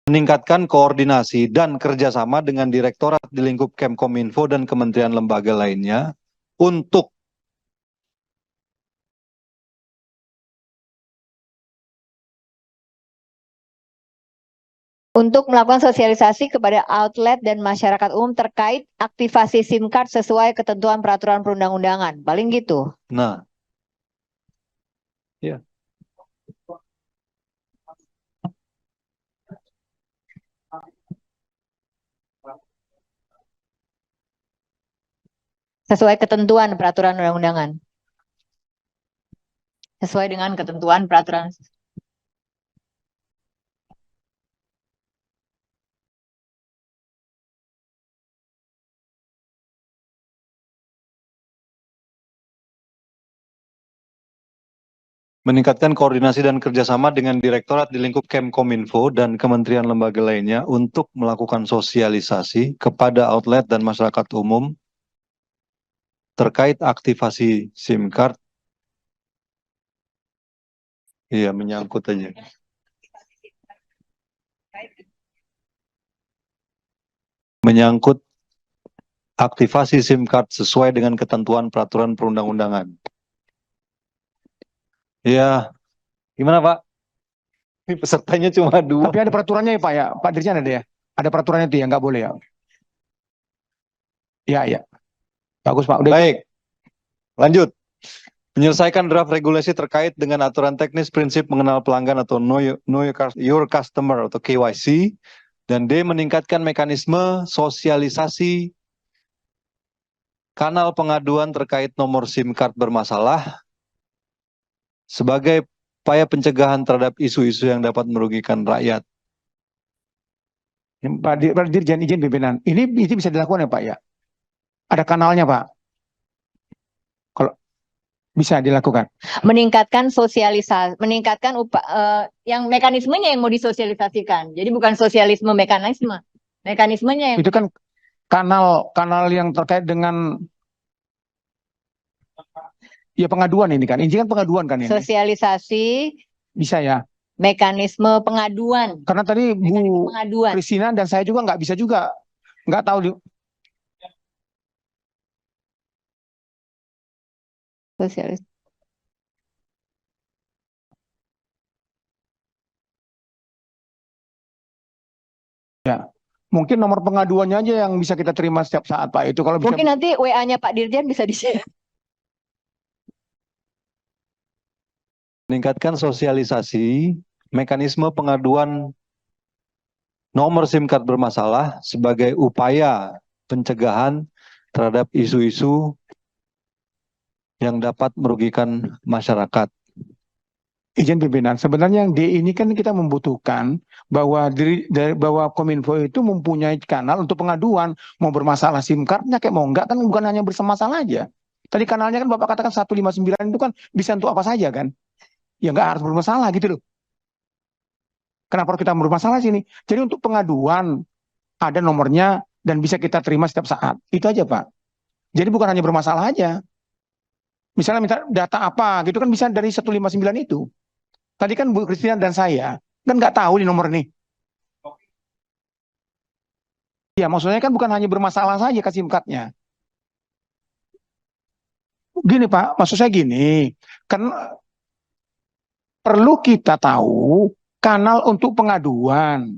Meningkatkan koordinasi dan kerjasama dengan direktorat di lingkup Kemkominfo dan kementerian lembaga lainnya untuk Melakukan sosialisasi kepada outlet dan masyarakat umum terkait aktivasi SIM card sesuai ketentuan peraturan perundang-undangan. Paling gitu. Nah, ya. Sesuai ketentuan peraturan perundang-undangan. Sesuai dengan ketentuan peraturan. Meningkatkan koordinasi dan kerjasama dengan direktorat di lingkup Kemkominfo dan kementerian lembaga lainnya untuk melakukan sosialisasi kepada outlet dan masyarakat umum terkait aktivasi SIM card. Iya, menyangkut aja. Menyangkut aktivasi SIM card sesuai dengan ketentuan peraturan perundang-undangan. Ya, gimana Pak? Ini pesertanya cuma 2. Tapi ada peraturannya ya Pak ya, Pak Dirjen ada ya? Ada peraturannya itu ya, nggak boleh ya? Ya, ya. Bagus Pak. Udah. Baik, lanjut. Menyelesaikan draft regulasi terkait dengan aturan teknis prinsip mengenal pelanggan atau know your customer atau KYC. Dan D, meningkatkan mekanisme sosialisasi kanal pengaduan terkait nomor SIM card bermasalah sebagai upaya pencegahan terhadap isu-isu yang dapat merugikan rakyat. Pak Dirjen izin pimpinan, ini bisa dilakukan ya Pak ya? Ada kanalnya Pak? Kalau bisa dilakukan. Meningkatkan sosialisasi, meningkatkan yang mekanismenya yang mau disosialisasikan. Jadi bukan sosialisme mekanismenya yang Itu kan kanal yang terkait dengan ya pengaduan ini kan. Ini kan pengaduan kan ini. sosialisasi Bisa ya. mekanisme pengaduan. Karena tadi Bu Pengaduan. Kristina dan saya juga nggak bisa juga. Nggak tahu. Sosialis. Ya. Mungkin nomor pengaduannya aja yang bisa kita terima setiap saat Pak. Itu kalau bisa. Mungkin nanti WA-nya Pak Dirjen bisa di-share. Meningkatkan sosialisasi mekanisme pengaduan nomor SIM card bermasalah sebagai upaya pencegahan terhadap isu-isu yang dapat merugikan masyarakat. Izin pimpinan, sebenarnya yang D ini kan kita membutuhkan bahwa bahwa Kominfo itu mempunyai kanal untuk pengaduan, mau bermasalah SIM cardnya kayak mau enggak kan bukan hanya bermasalah aja. Tadi kanalnya kan Bapak katakan 159 itu kan bisa untuk apa saja kan? Ya nggak harus bermasalah gitu loh. Kenapa kita bermasalah sini? Jadi untuk pengaduan ada nomornya dan bisa kita terima setiap saat. Itu aja Pak. Jadi bukan hanya bermasalah aja. Misalnya minta data apa gitu kan bisa dari 159 itu. Tadi kan Bu Kristina dan saya kan nggak tahu di nomor ini. Ya maksudnya kan bukan hanya bermasalah saja ke SIM card-nya. Gini Pak, maksud saya gini, kan perlu kita tahu kanal untuk pengaduan.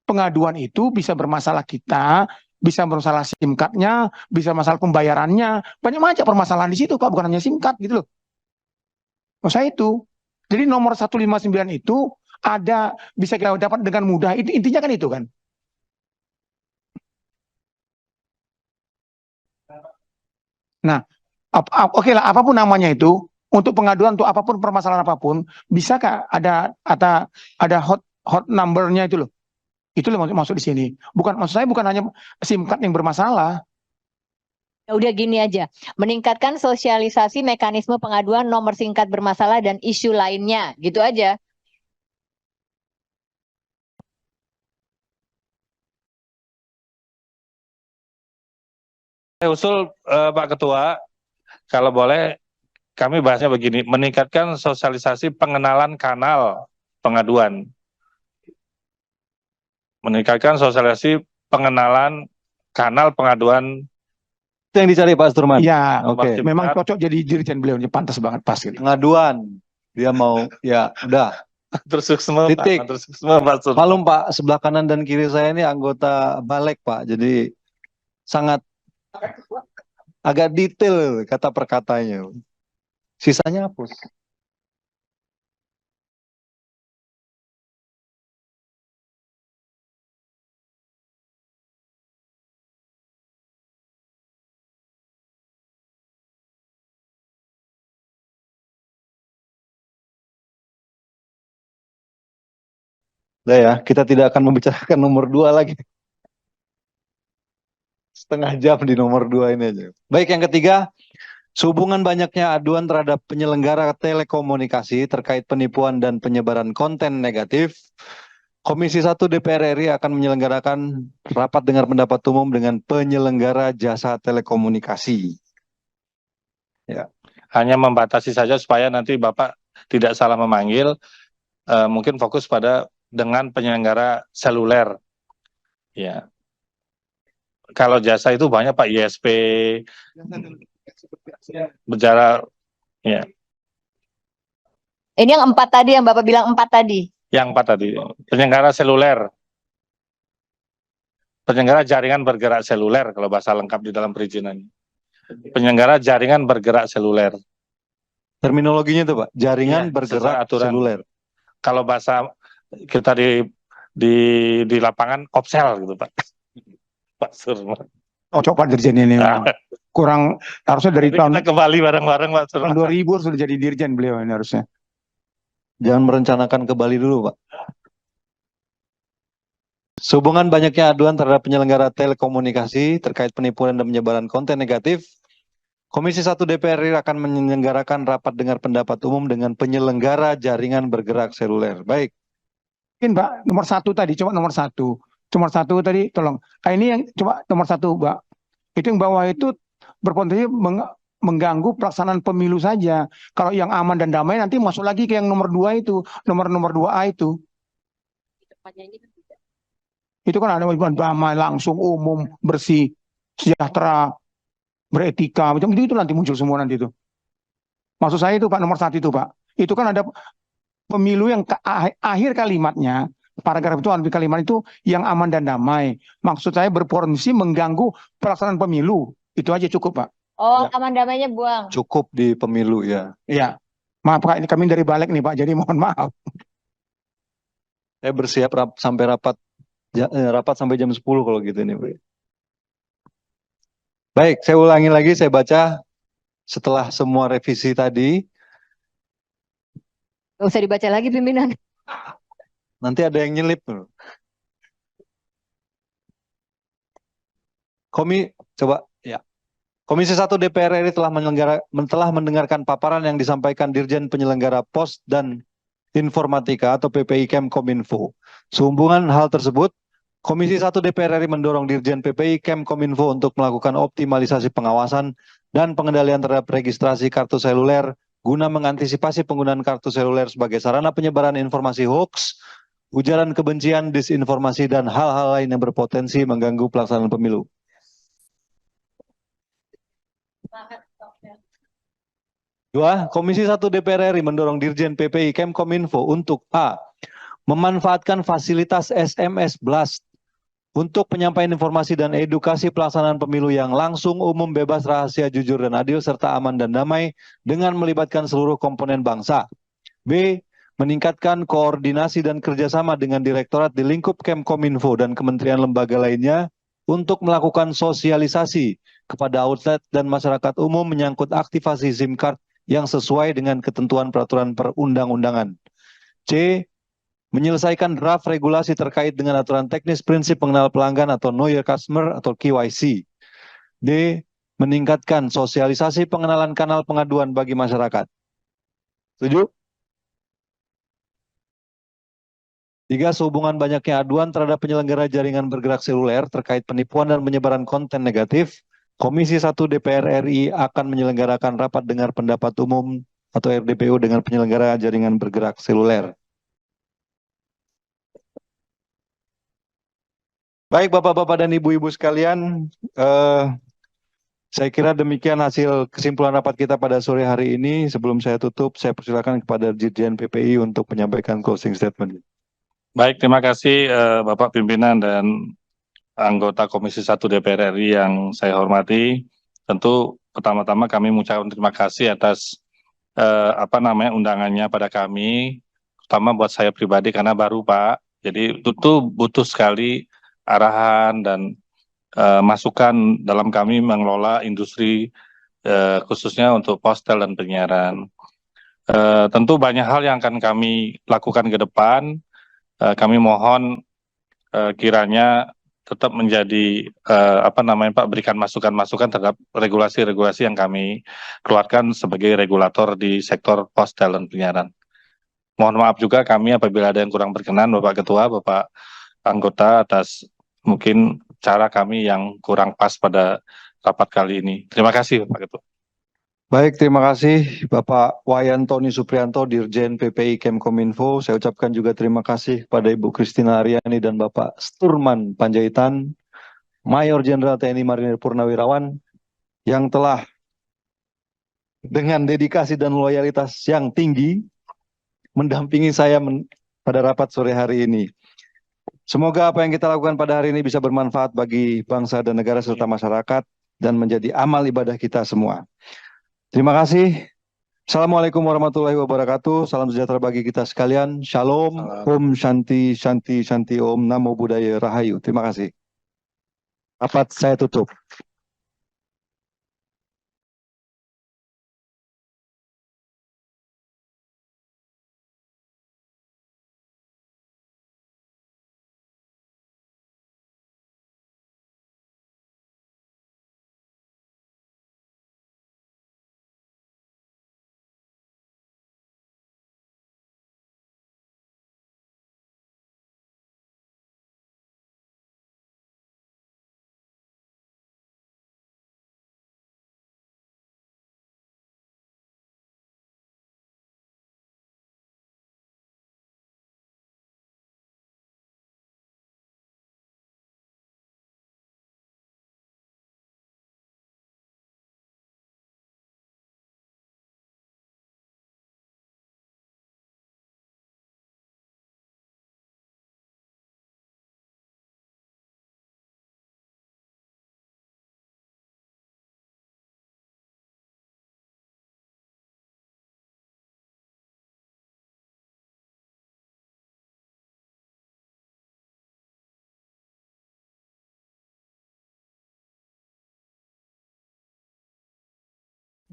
Pengaduan itu bisa bermasalah kita, bisa bermasalah SIM card-nya, bisa masalah pembayarannya, banyak macam permasalahan di situ Pak, bukan hanya SIM card gitu loh. Maksud saya itu. Jadi nomor 159 itu ada bisa kita dapat dengan mudah. Intinya kan itu kan. Nah, oke lah apapun namanya itu untuk pengaduan untuk apapun permasalahan apapun, bisakah ada hot number-nya itu loh. Itu loh maksud di sini. Maksud saya bukan hanya SIM card yang bermasalah. Ya udah gini aja, meningkatkan sosialisasi mekanisme pengaduan nomor singkat bermasalah dan isu lainnya, gitu aja. Saya usul Pak Ketua, kalau boleh kami bahasnya begini, meningkatkan sosialisasi pengenalan kanal pengaduan. Meningkatkan sosialisasi pengenalan kanal pengaduan. Itu yang dicari Pak Asturman. Iya, Oke. memang cocok jadi dirjen beliau, pantas banget pas gitu. Pengaduan. Dia mau, ya udah. Terus sukma, Titik. Pak. Terus sukma, Pak. Malum Pak, sebelah kanan dan kiri saya ini anggota balik Pak. Jadi sangat agak detail kata perkatanya. Sisanya hapus. Udah ya, kita tidak akan membicarakan nomor 2 lagi. Setengah jam di nomor 2 ini aja. Baik, yang ketiga, sehubungan banyaknya aduan terhadap penyelenggara telekomunikasi terkait penipuan dan penyebaran konten negatif, Komisi 1 DPR RI akan menyelenggarakan rapat dengar pendapat umum dengan penyelenggara jasa telekomunikasi. Ya. Hanya membatasi saja supaya nanti Bapak tidak salah memanggil, mungkin fokus pada dengan penyelenggara seluler. Ya. kalau jasa itu banyak Pak, ISP, berjarak, ya. Ini yang 4 tadi, yang Bapak bilang 4 tadi. Yang 4 tadi, penyelenggara seluler. Penyelenggara jaringan bergerak seluler, kalau bahasa lengkap di dalam perizinan. Penyelenggara jaringan bergerak seluler. Terminologinya itu Pak, jaringan Iya, bergerak sesuai aturan. seluler. Kalau bahasa kita di lapangan, kopsel gitu Pak. Pak Surma. Oh, coba Pak Dirjen ini kurang, harusnya dari Nanti tahun kita kembali bareng-bareng Pak Surma. tahun 2000 sudah jadi Dirjen beliau ini harusnya. Jangan merencanakan ke Bali dulu Pak. Sehubungan banyaknya aduan terhadap penyelenggara telekomunikasi terkait penipuan dan penyebaran konten negatif, Komisi 1 DPR RI akan menyelenggarakan rapat dengar pendapat umum dengan penyelenggara jaringan bergerak seluler. Baik. Mungkin Pak, nomor 1 tadi, coba nomor 1. Nomor 1 tadi, tolong. Ini yang coba nomor 1 Pak. Itu yang bawah itu berpotensi mengganggu pelaksanaan pemilu saja. Kalau yang aman dan damai nanti masuk lagi ke yang nomor 2 itu, nomor 2A itu. Itu kan ada damai, langsung, umum, bersih, sejahtera, beretika, macam itu nanti muncul semua nanti itu. Maksud saya itu Pak, nomor 1 itu Pak. Itu kan ada pemilu yang akhir kalimatnya, paragraf itu akhir kalimat itu yang aman dan damai. Maksud saya berpotensi mengganggu pelaksanaan pemilu. Itu aja cukup Pak. Oh, aman damainya buang. Cukup di pemilu ya. Iya. Maaf Pak, ini kami dari balik nih Pak, jadi mohon maaf. Saya bersiap sampai rapat sampai jam 10 kalau gitu nih Pak. Baik, saya ulangi lagi, saya baca setelah semua revisi tadi. Gak usah dibaca lagi pimpinan. Nanti ada yang nyelip. Coba ya. Komisi 1 DPR RI telah mendengarkan paparan yang disampaikan Dirjen Penyelenggara Pos dan Informatika atau PPI Kemkominfo. Sehubungan hal tersebut, Komisi 1 DPR RI mendorong Dirjen PPI Kemkominfo untuk melakukan optimalisasi pengawasan dan pengendalian terhadap registrasi kartu seluler guna mengantisipasi penggunaan kartu seluler sebagai sarana penyebaran informasi hoax, ujaran kebencian, disinformasi, dan hal-hal lain yang berpotensi mengganggu pelaksanaan pemilu. Dua, Komisi 1 DPR RI mendorong Dirjen PPI Kemkominfo untuk A. Memanfaatkan fasilitas SMS Blast untuk penyampaian informasi dan edukasi pelaksanaan pemilu yang langsung, umum, bebas, rahasia, jujur, dan adil, serta aman dan damai dengan melibatkan seluruh komponen bangsa. B. Meningkatkan koordinasi dan kerjasama dengan direktorat di lingkup Kemkominfo dan kementerian lembaga lainnya untuk melakukan sosialisasi kepada outlet dan masyarakat umum menyangkut aktivasi SIM card yang sesuai dengan ketentuan peraturan perundang-undangan. C. Menyelesaikan draft regulasi terkait dengan aturan teknis prinsip pengenal pelanggan atau Know Your Customer atau KYC. D. Meningkatkan sosialisasi pengenalan kanal pengaduan bagi masyarakat. Setuju? 3. Sehubungan banyaknya aduan terhadap penyelenggara jaringan bergerak seluler terkait penipuan dan penyebaran konten negatif, Komisi 1 DPR RI akan menyelenggarakan rapat dengar pendapat umum atau RDPU dengan penyelenggara jaringan bergerak seluler. Baik Bapak-Bapak dan Ibu-Ibu sekalian, saya kira demikian hasil kesimpulan rapat kita pada sore hari ini. Sebelum saya tutup, saya persilakan kepada Dirjen PPI untuk menyampaikan closing statement. Baik, terima kasih Bapak Pimpinan dan anggota Komisi 1 DPR RI yang saya hormati. Tentu pertama-tama kami mengucapkan terima kasih atas undangannya pada kami, terutama buat saya pribadi karena baru Pak. Jadi itu butuh sekali arahan dan masukan dalam kami mengelola industri khususnya untuk postel dan penyiaran. Tentu banyak hal yang akan kami lakukan ke depan. Kami mohon kiranya tetap menjadi Pak, berikan masukan-masukan terhadap regulasi-regulasi yang kami keluarkan sebagai regulator di sektor postel dan penyiaran. Mohon maaf juga kami apabila ada yang kurang berkenan Bapak Ketua, Bapak anggota atas mungkin cara kami yang kurang pas pada rapat kali ini. Terima kasih Bapak Ketua. Baik, terima kasih Bapak Wayan Tony Suprianto, Dirjen PPI Kemkominfo. Saya ucapkan juga terima kasih kepada Ibu Kristina Aryani dan Bapak Sturman Panjaitan, Mayor Jenderal TNI Marinir Purnawirawan yang telah dengan dedikasi dan loyalitas yang tinggi mendampingi saya pada rapat sore hari ini. Semoga apa yang kita lakukan pada hari ini bisa bermanfaat bagi bangsa dan negara serta masyarakat dan menjadi amal ibadah kita semua. Terima kasih. Assalamualaikum warahmatullahi wabarakatuh. Salam sejahtera bagi kita sekalian. Shalom. Om Shanti Shanti Shanti Om Namo Buddhaya Rahayu. Terima kasih. Rapat saya tutup.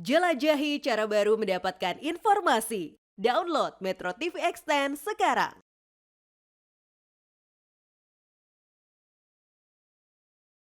Jelajahi cara baru mendapatkan informasi. Download Metro TV Extend sekarang.